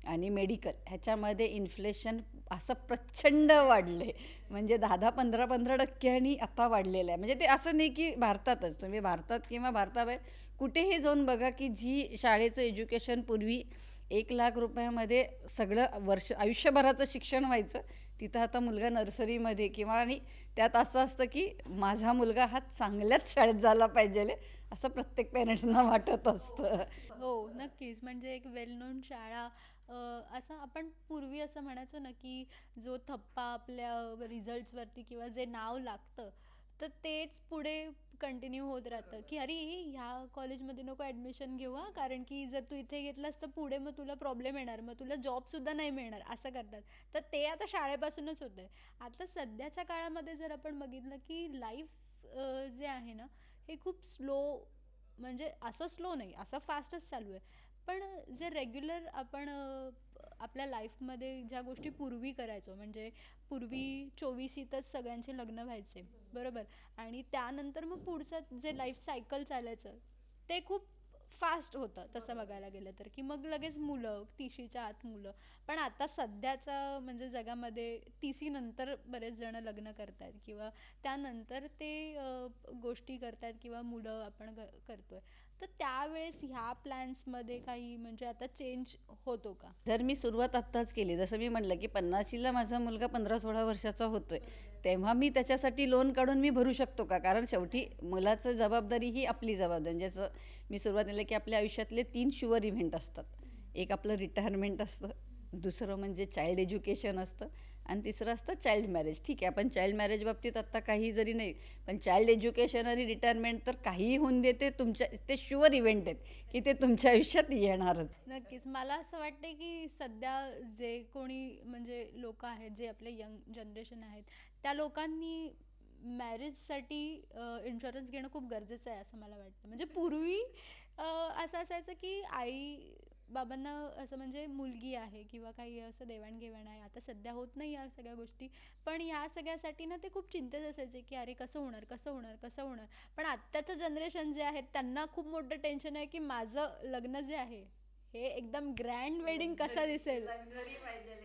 आणि मेडिकल, ह्याच्यामध्ये इन्फ्लेशन असं प्रचंड वाढलं आहे, म्हणजे 10-15% आता वाढलेलं आहे. म्हणजे ते असं नाही की भारतातच, तुम्ही भारतात किंवा भारताबाहेर कुठेही जाऊन बघा की जी शाळेचं एज्युकेशन पूर्वी 1 लाख रुपयामध्ये सगळं आयुष्यभराचं शिक्षण व्हायचं, तिथं आता मुलगा नर्सरीमध्ये किंवा, आणि त्यात असं असतं की माझा मुलगा हा चांगल्याच शाळेत झाला पाहिजे, असं प्रत्येक पेरेंट्सना वाटत असतं. हो, नक्कीच. म्हणजे एक वेल नोन शाळा, असं आपण पूर्वी असं म्हणायचो ना, की जो थप्पा आपल्या रिझल्ट्सवरती किंवा जे नाव लागतं, तर तेच पुढे कंटिन्यू होत राहतं, की "अरे, ह्या कॉलेजमध्ये नको ॲडमिशन घेऊ हां, कारण की जर तू इथे घेतलंस तर पुढे मग तुला प्रॉब्लेम येणार, मग तुला जॉबसुद्धा नाही मिळणार." असं करतात. तर ते आता शाळेपासूनच होतंय. आता सध्याच्या काळामध्ये जर आपण बघितलं, की लाईफ जे आहे ना, हे खूप स्लो, म्हणजे असं स्लो नाही, असं फास्टच चालू आहे. पण जे रेग्युलर आपण आपल्या लाईफमध्ये ज्या गोष्टी पूर्वी करायचो, म्हणजे पूर्वी 24शीतच सगळ्यांचे लग्न व्हायचे, बरोबर? आणि त्यानंतर मग पुढचं जे लाईफ सायकल चालायचं, ते खूप फास्ट होतं तसं बघायला गेलं तर, की मग लगेच मुलं, 30शीच्या आत मुलं. पण आता सध्याच्या म्हणजे जगामध्ये 30शी नंतर बरेच जण लग्न करतात किंवा त्यानंतर ते गोष्टी करतात किंवा मुलं आपण करतोय. तर त्यावेळेस ह्या प्लॅन्समध्ये काही म्हणजे आता चेंज होतो का? जर मी सुरुवात आत्ताच केली, जसं मी म्हटलं की 50शीला माझा मुलगा 15-16 वर्षाचा होतोय, तेव्हा मी त्याच्यासाठी लोन काढून मी भरू शकतो का? कारण शेवटी मुलाचं जबाबदारी ही आपली जबाबदारी. जसं मी सुरुवातीला की आपल्या आयुष्यातले 3 शुअर इव्हेंट असतात. एक आपलं रिटायरमेंट असतं, दुसरं म्हणजे चाइल्ड एज्युकेशन असतं आणि तिसरं असतं चाइल्ड मॅरेज. ठीक आहे, आपण चाइल्ड मॅरेज बाबतीत आत्ता काही जरी नाही, पण चाइल्ड एज्युकेशन आणि रिटायरमेंट तर काहीही होऊन देते, तुमच्या ते शुअर इव्हेंट आहेत की ते तुमच्या आयुष्यात येणारच. नक्कीच. मला असं वाटते की सध्या जे कोणी म्हणजे लोकं आहेत, जे आपले यंग जनरेशन आहेत, त्या लोकांनी मॅरेजसाठी इन्शुरन्स घेणं खूप गरजेचं आहे असं मला वाटतं. म्हणजे पूर्वी अ, असं असायचं की आई-बाबांना असं म्हणजे मुलगी आहे किंवा काही असं देवाण-घेवाण आहे. आता सध्या होत नाही या सगळ्या गोष्टी. पण या सगळ्यासाठी ना ते खूप चिंतेत असायचे की अरे कसं होणार, कसं होणार, कसं होणार? पण आत्ताचं जनरेशन जे आहे त्यांना खूप मोठं टेन्शन आहे की माझं लग्न जे आहे हे एकदम ग्रँड वेडिंग कसं दिसेल.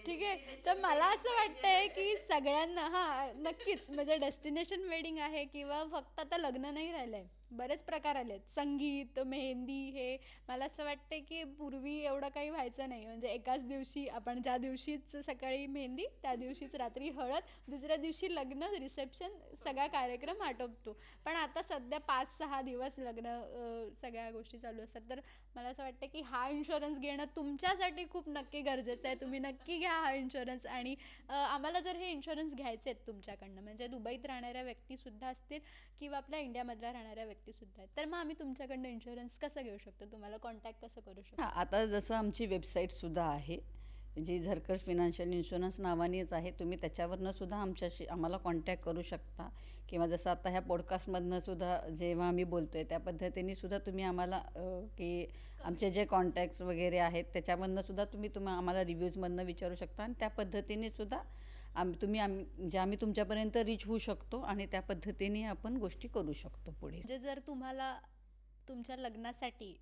ठीक आहे. तर मला असं वाटतंय की सगळ्यांना हां, नक्कीच म्हणजे डेस्टिनेशन वेडिंग आहे किंवा फक्त आता लग्न नाही राहिलंय. बरेच प्रकार आलेत. संगीत, मेहंदी हे मला असं वाटतंय की पूर्वी एवढं काही व्हायचं नाही. म्हणजे एकाच दिवशी आपण ज्या दिवशीच सकाळी मेहंदी, त्या दिवशीच रात्री हळद, दुसऱ्या दिवशी लग्न, रिसेप्शन सगळा कार्यक्रम आटोपतो. पण आता सध्या 5-6 दिवस लग्न सगळ्या गोष्टी चालू असतात. तर मला असं वाटतं की हा इन्शुरन्स घेणं तुमच्यासाठी खूप नक्की गरजेचं आहे. तुम्ही नक्की घ्या हा इन्शुरन्स आणि आम्हाला जर हे इन्शुरन्स घ्यायचे आहेत तुमच्याकडनं म्हणजे दुबईत राहणाऱ्या व्यक्तीसुद्धा असतील किंवा आपल्या इंडियामधल्या राहणाऱ्या व्यक्तीसुद्धा आहेत. तर मग आम्ही तुमच्याकडनं इन्शुरन्स कसं घेऊ शकतो? तुम्हाला कॉन्टॅक्ट कसं करू शकतो? हां, आता जसं आमची वेबसाईटसुद्धा आहे, जी झरकर्स फिनान्शियल इन्शुरन्स नावानेच आहे. तुम्ही त्याच्यावरनं सुद्धा आम्हाला कॉन्टॅक्ट करू शकता किंवा जसं आता ह्या पॉडकास्टमधनं सुद्धा जेव्हा आम्ही बोलतोय त्या पद्धतीने सुद्धा तुम्ही आम्हाला की आमचे जे कॉन्टॅक्ट्स वगैरे आहेत त्याच्यामधनं सुद्धा तुम्ही आम्हाला रिव्ह्यूजमधनं विचारू शकता आणि त्या पद्धतीने सुद्धा आम्ही तुमच्यापर्यंत रीच होऊ शकतो आणि त्या पद्धतीने आपण गोष्टी करू शकतो पुढे. म्हणजे जर तुम्हाला तुमच्या लग्नासाठी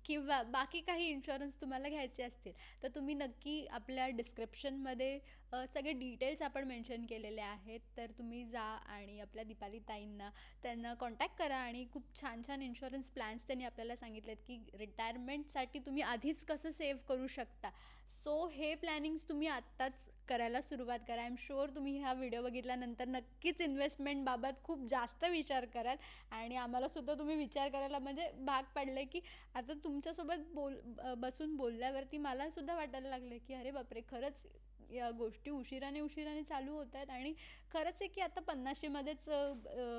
किंवा बाकी काही इन्शुरन्स तुम्हाला घ्यायचे असतील तर तुम्ही नक्की आपल्या डिस्क्रिप्शनमध्ये सगळे डिटेल्स आपण मेन्शन केलेले आहेत. तर तुम्ही जा आणि आपल्या दीपाली ताईंना त्यांना कॉन्टॅक्ट करा आणि खूप छान छान इन्शुरन्स प्लॅन्स त्यांनी आपल्याला सांगितलेत की रिटायरमेंटसाठी तुम्ही आधीच कसं सेव्ह करू शकता. सो हे प्लॅनिंग्स तुम्ही आत्ताच करायला सुरुवात करा. आय एम शुअर तुम्ही हा व्हिडिओ बघितल्यानंतर नक्कीच इन्व्हेस्टमेंटबाबत खूप जास्त विचार कराल आणि आम्हालासुद्धा तुम्ही विचार करायला म्हणजे भाग पाडलं की आता तुमच्यासोबत बसून बोलल्यावरती मला सुद्धा वाटायला लागलं की अरे बापरे, खरंच या गोष्टी उशिराने चालू होत आहेत आणि खरंच आहे की आता 50शीमध्येच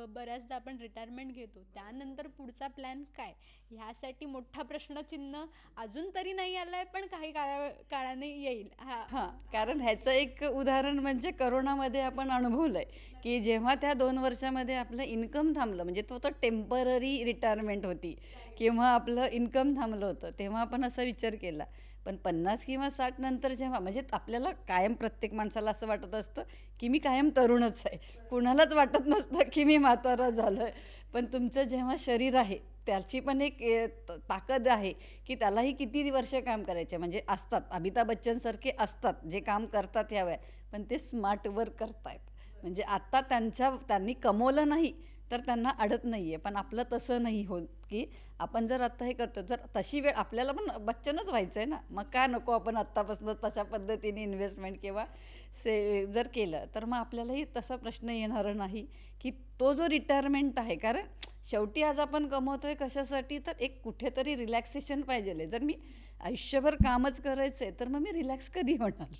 बऱ्याचदा आपण रिटायरमेंट घेतो. त्यानंतर पुढचा प्लॅन काय? ह्यासाठी मोठा प्रश्नचिन्ह अजून तरी नाही आलाय, पण काही काळाने येईल. हां. हां, कारण ह्याचं एक उदाहरण म्हणजे करोनामध्ये आपण अनुभवलंय, की जेव्हा त्या 2 वर्षामध्ये आपलं इन्कम थांबलं, म्हणजे तो तर टेम्पररी रिटायरमेंट होती किंवा आपलं इन्कम थांबलं होतं, तेव्हा आपण असा विचार केला. पण 50 किंवा 60 नंतर जेव्हा म्हणजे आपल्याला कायम प्रत्येक माणसाला असं वाटत असतं, की मी कायम तरुणच आहे. कुणालाच वाटत नसतं, की मी म्हातारा झालोय. पण तुमचं जेव्हा शरीर आहे, त्याची पण एक ताकद आहे, की त्यालाही किती वर्ष काम करायचे म्हणजे असतात. अमिताभ बच्चनसारखे असतात, जे काम करतात ह्या वयात. पण ते स्मार्ट वर्क करतायत. म्हणजे आता त्यांनी कमवलं नाही, तर त्यांना अडत नाही आहे. पण आपलं तसं नाही होत, की आपण जर आत्ता हे करतो, जर तशी वेळ आपल्याला पण बच्चनच व्हायचं आहे ना, मग का नको आपण आत्तापासून तशा पद्धतीने इन्व्हेस्टमेंट किंवा जर केलं, तर मग आपल्यालाही तसा प्रश्न येणार नाही, की तो जो रिटायरमेंट आहे. कारण शेवटी आज आपण कमवतोय कशासाठी, तर एक कुठेतरी रिलॅक्सेशन पाहिजे. जर मी आयुष्यभर कामच करायचं आहे, तर मग मी रिलॅक्स कधी होणार?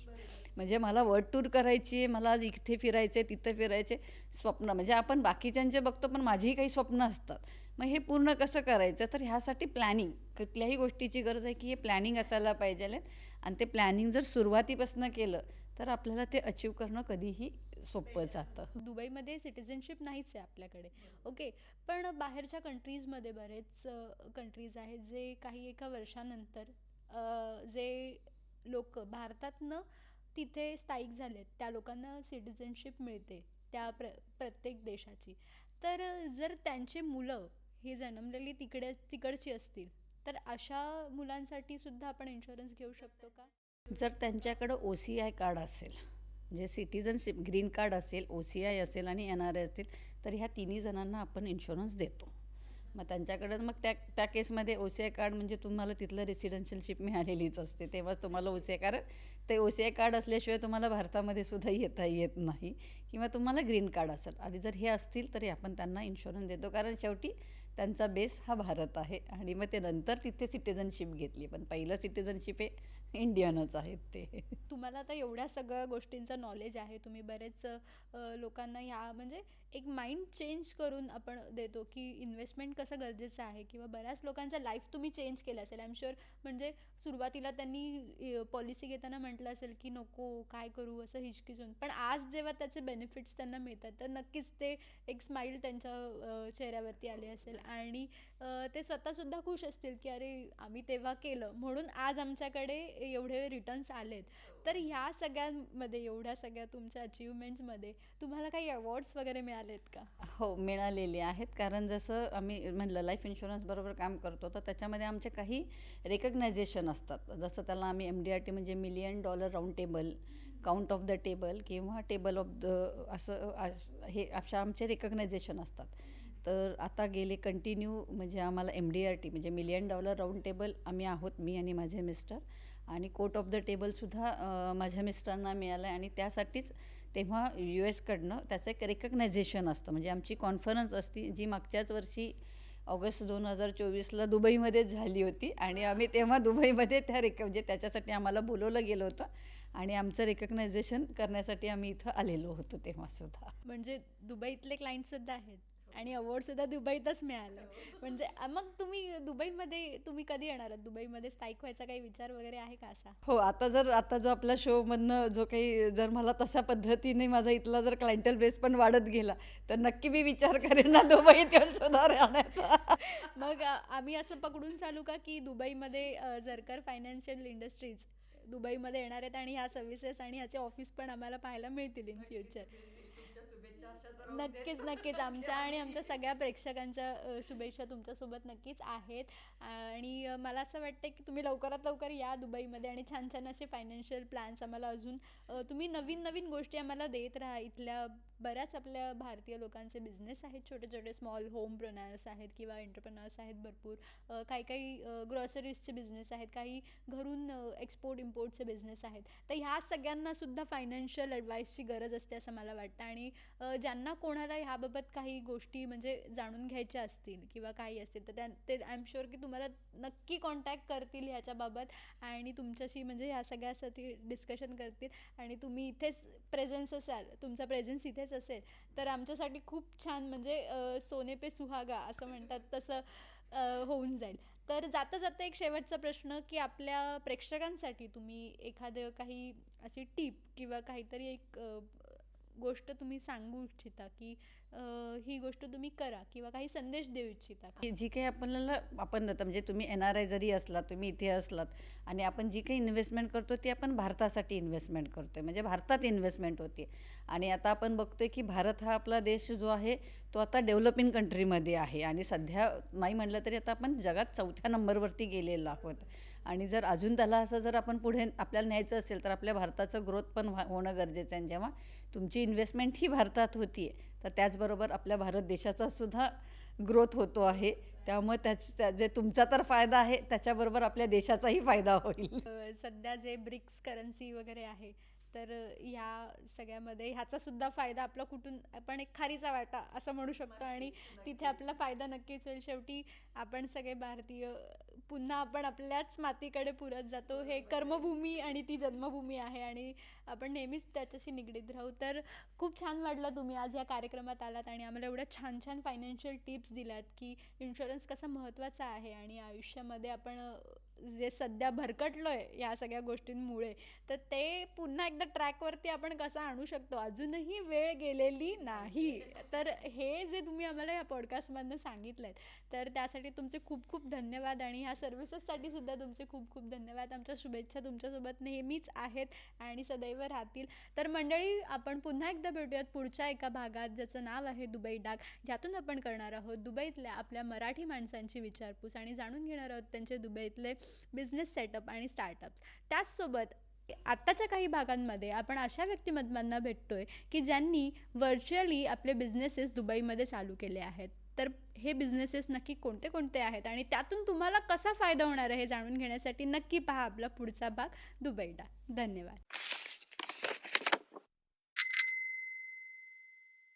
म्हणजे मला वर्ल्ड टूर करायची आहे, मला आज इथे फिरायचं आहे, तिथे फिरायचे स्वप्न म्हणजे आपण बाकीच्यांचे बघतो, पण माझीही काही स्वप्न असतात. मग हे पूर्ण कसं करायचं? तर ह्यासाठी प्लॅनिंग, कुठल्याही गोष्टीची गरज आहे, की हे प्लॅनिंग असायला पाहिजे आणि ते प्लॅनिंग जर सुरुवातीपासून केलं, तर आपल्याला ते अचीव करणं कधीही सोपं जातं. दुबईमध्ये सिटिझनशिप नाहीच आहे आपल्याकडे. ओके. पण बाहेरच्या कंट्रीजमध्ये बरेच कंट्रीज आहेत जे काही एका वर्षानंतर जे लोक भारतातनं तिथे स्थायिक झालेत त्या लोकांना सिटिझनशिप मिळते त्या प्रत्येक देशाची. तर जर त्यांची मुलं ही जन्मलेली तिकडची असतील तर अशा मुलांसाठी सुद्धा आपण इन्शुरन्स घेऊ शकतो का? जर त्यांच्याकडं OCI कार्ड असेल, जे सिटिझनशिप ग्रीन कार्ड असेल, OCI असेल आणि NRI असतील, तर ह्या तिन्ही जणांना आपण इन्शुरन्स देतो. मग त्यांच्याकडं मग त्या केसमध्ये OCI कार्ड म्हणजे तुम्हाला तिथलं रेसिडेन्शियलशिप मिळालेलीच असते, तेव्हा तुम्हाला OCI, कारण ते OCI कार्ड असल्याशिवाय तुम्हाला भारतामध्ये सुद्धा येता येत नाही, किंवा तुम्हाला ग्रीन कार्ड असेल. आणि जर हे असतील तरी आपण त्यांना इन्शुरन्स देतो, कारण शेवटी त्यांचा बेस हा भारत आहे. आणि मग ते नंतर तिथे सिटिझनशिप घेतली, पण पहिलं सिटिझनशिप हे इंडियनच आहेत ते. तुम्हाला आता एवढ्या सगळ्या गोष्टींचं नॉलेज आहे, तुम्ही बरेच लोकांना ह्या म्हणजे एक माइंड चेंज करून आपण देतो की इन्व्हेस्टमेंट कसं गरजेचं आहे, किंवा बऱ्याच लोकांचं लाईफ तुम्ही चेंज केलं असेल आय एम शुअर. म्हणजे सुरुवातीला त्यांनी पॉलिसी घेताना म्हटलं असेल की नको काय करू असं हिचकिचून, पण आज जेव्हा त्याचे बेनिफिट्स त्यांना मिळतात तर नक्कीच ते एक स्माईल त्यांच्या चेहऱ्यावरती आली असेल, आणि ते स्वतःसुद्धा खुश असतील की अरे आम्ही तेव्हा केलं म्हणून आज आमच्याकडे एवढे रिटर्न्स आलेत. तर ह्या सगळ्यांमध्ये, एवढ्या सगळ्या तुमच्या अचीवमेंट्समध्ये तुम्हाला काही अवॉर्ड्स वगैरे मिळालेत का? हो, मिळालेले आहेत. कारण जसं आम्ही म्हणलं लाईफ इन्शुरन्स बरोबर काम करतो, तर त्याच्यामध्ये आमचे काही रेकग्नायझेशन असतात. जसं त्याला आम्ही MDRT म्हणजे $1,000,000 round table, count of the table किंवा टेबल ऑफ द हे अशा आमचे रेकग्नायझेशन असतात. तर आता गेले कंटिन्यू म्हणजे आम्हाला MDRT म्हणजे $1,000,000 राऊंड टेबल आम्ही आहोत, मी आणि माझे मिस्टर. आणि कोट ऑफ द टेबलसुद्धा माझ्या मिस्टरांना मिळालं आहे. आणि त्यासाठीच तेव्हा US कडनं त्याचं एक रेकग्नायझेशन असतं. म्हणजे आमची कॉन्फरन्स असती, जी मागच्याच वर्षी ऑगस्ट 2024ला दुबईमध्येच झाली होती. आणि आम्ही तेव्हा दुबईमध्ये म्हणजे त्याच्यासाठी आम्हाला बोलवलं गेलं होतं, आणि आमचं रेकग्नायझेशन करण्यासाठी आम्ही इथं आलेलो होतो तेव्हासुद्धा. म्हणजे दुबईतले क्लायंट सुद्धा आहेत आणि अवॉर्ड सुद्धा दुबईतच मिळालं. म्हणजे मग तुम्ही दुबईमध्ये तुम्ही कधी येणार आहात? दुबईमध्ये स्थायिक व्हायचा काही विचार वगैरे आहे का असा? हो, आता जो आपला शोमधनं जो काही जर मला तशा पद्धतीने माझा इथला जर क्लायंटल बेस पण वाढत गेला, तर नक्की मी विचार करेन ना दुबईत येऊन सुद्धा राहण्याचा. मग आम्ही असं पकडून चालू का की दुबईमध्ये झरकर फायनान्शियल इंडस्ट्रीज दुबईमध्ये येणार आहेत आणि ह्या सर्व्हिसेस आणि ह्याचे ऑफिस पण आम्हाला पाहायला मिळतील इन फ्युचर? नक्कीच नक्कीच आमच्या आणि आमच्या सगळ्या प्रेक्षकांच्या शुभेच्छा तुमच्यासोबत नक्कीच आहेत. आणि मला असं वाटतं की तुम्ही लवकरात लवकर या दुबईमध्ये आणि छान छान असे फायनान्शियल प्लॅन्स आम्हाला अजून तुम्ही नवीन नवीन गोष्टी आम्हाला देत राहा. इथल्या बऱ्याच आपल्या भारतीय लोकांचे बिझनेस आहेत, छोटे छोटे स्मॉल होमप्रेन्युअर्स आहेत किंवा एंटरप्रेन्युअर्स आहेत भरपूर. काही काही ग्रॉसरीजचे बिझनेस आहेत, काही घरून एक्सपोर्ट इम्पोर्टचे बिझनेस आहेत. तर ह्या सगळ्यांना सुद्धा फायनान्शियल ॲडवाईसची गरज असते असं मला वाटतं. आणि ज्यांना कोणाला ह्याबाबत काही गोष्टी म्हणजे जाणून घ्यायच्या असतील किंवा काही असतील तर ते आय एम शुअर की तुम्हाला नक्की कॉन्टॅक्ट करतील ह्याच्याबाबत आणि तुमच्याशी म्हणजे ह्या सगळ्यासाठी डिस्कशन करतील. आणि तुम्ही इथेच प्रेझेन्स असाल, तुमचा प्रेझेन्स इथेच असेल तर आमच्यासाठी खूप छान म्हणजे सोने पे सुहागा असं म्हणतात तसं होऊन जाईल. तर जाता जाता एक शेवटचा प्रश्न की आपल्या प्रेक्षकांसाठी तुम्ही एखादं काही अशी टीप किंवा काहीतरी एक गोष्ट तुम्ही सांगू इच्छिता की ही गोष्ट तुम्ही करा किंवा काही संदेश देऊ इच्छिता का? जी काही आपण आता म्हणजे तुम्ही NRI जरी असलात, तुम्ही इथे असलात, आणि आपण जी काही इन्व्हेस्टमेंट करतो ती आपण भारतासाठी इन्व्हेस्टमेंट करतोय, म्हणजे भारतात इन्व्हेस्टमेंट होते. आणि आता आपण बघतोय की भारत हा आपला देश जो आहे तो आता डेव्हलपिंग कंट्रीमध्ये आहे, आणि सध्या नाही म्हटलं तरी आता आपण जगात 4थ्या नंबरवरती गेलेलो आहोत. आणि जर अजून त्याला असं जर आपण पुढे आपल्याला न्यायचं असेल तर आपल्या भारताचं ग्रोथ पण होणं गरजेचं आहे. आणि जेव्हा तुमची इन्व्हेस्टमेंट ही भारतात होती आहे, तर त्याचबरोबर आपल्या भारत देशाचा सुद्धा ग्रोथ होतो आहे. त्यामुळे जे तुमचा तर फायदा आहे त्याच्याबरोबर आपल्या देशाचाही फायदा होईल. सध्या जे ब्रिक्स करन्सी वगैरे आहे तर ह्या सगळ्यामध्ये ह्याचा सुद्धा फायदा आपला कुठून आपण एक खारीचा वाटा असं म्हणू शकतो आणि तिथे आपला फायदा नक्कीच होईल. शेवटी आपण सगळे भारतीय पुन्हा आपण आपल्याच मातीकडे पुरत जातो. हे कर्मभूमी आणि ती जन्मभूमी आहे आणि आपण नेहमीच त्याच्याशी निगडीत राहू. तर खूप छान वाटलं तुम्ही आज या कार्यक्रमात आलात आणि आम्हाला एवढ्या छान छान फायनान्शियल टिप्स दिल्यात की इन्शुरन्स कसा महत्त्वाचा आहे आणि आयुष्यामध्ये आपण जे सध्या भरकटलोय या सगळ्या गोष्टींमुळे तर ते पुन्हा एकदा ट्रॅकवरती आपण कसं आणू शकतो, अजूनही वेळ गेलेली नाही. तर हे जे तुम्ही आम्हाला या पॉडकास्टमधनं सांगितलंय तर त्यासाठी तुमचे खूप खूप धन्यवाद आणि ह्या सर्व्हिसेससाठी सुद्धा तुमचे खूप खूप धन्यवाद. आमच्या शुभेच्छा तुमच्यासोबत नेहमीच आहेत आणि सदैव राहतील. तर मंडळी, आपण पुन्हा एकदा भेटूयात पुढच्या एका भागात ज्याचं नाव आहे दुबई डाग. ज्यातून आपण करणार आहोत दुबईतल्या आपल्या मराठी माणसांची विचारपूस आणि जाणून घेणार आहोत त्यांचे दुबईतले बिझनेस सेटअप आणि स्टार्टअप्स. त्याचसोबत आत्ताच्या काही भागांमध्ये आपण अशा व्यक्तिमत्वांना भेटतोय की ज्यांनी व्हर्च्युअली आपले बिझनेसेस दुबईमध्ये चालू केले आहेत. तर हे बिझनेसेस नक्की कोणते कोणते आहेत आणि त्यातून तुम्हाला कसा फायदा होणार आहे हे जाणून घेण्यासाठी नक्की पहा आपला पुढचा भाग दुबईला. धन्यवाद.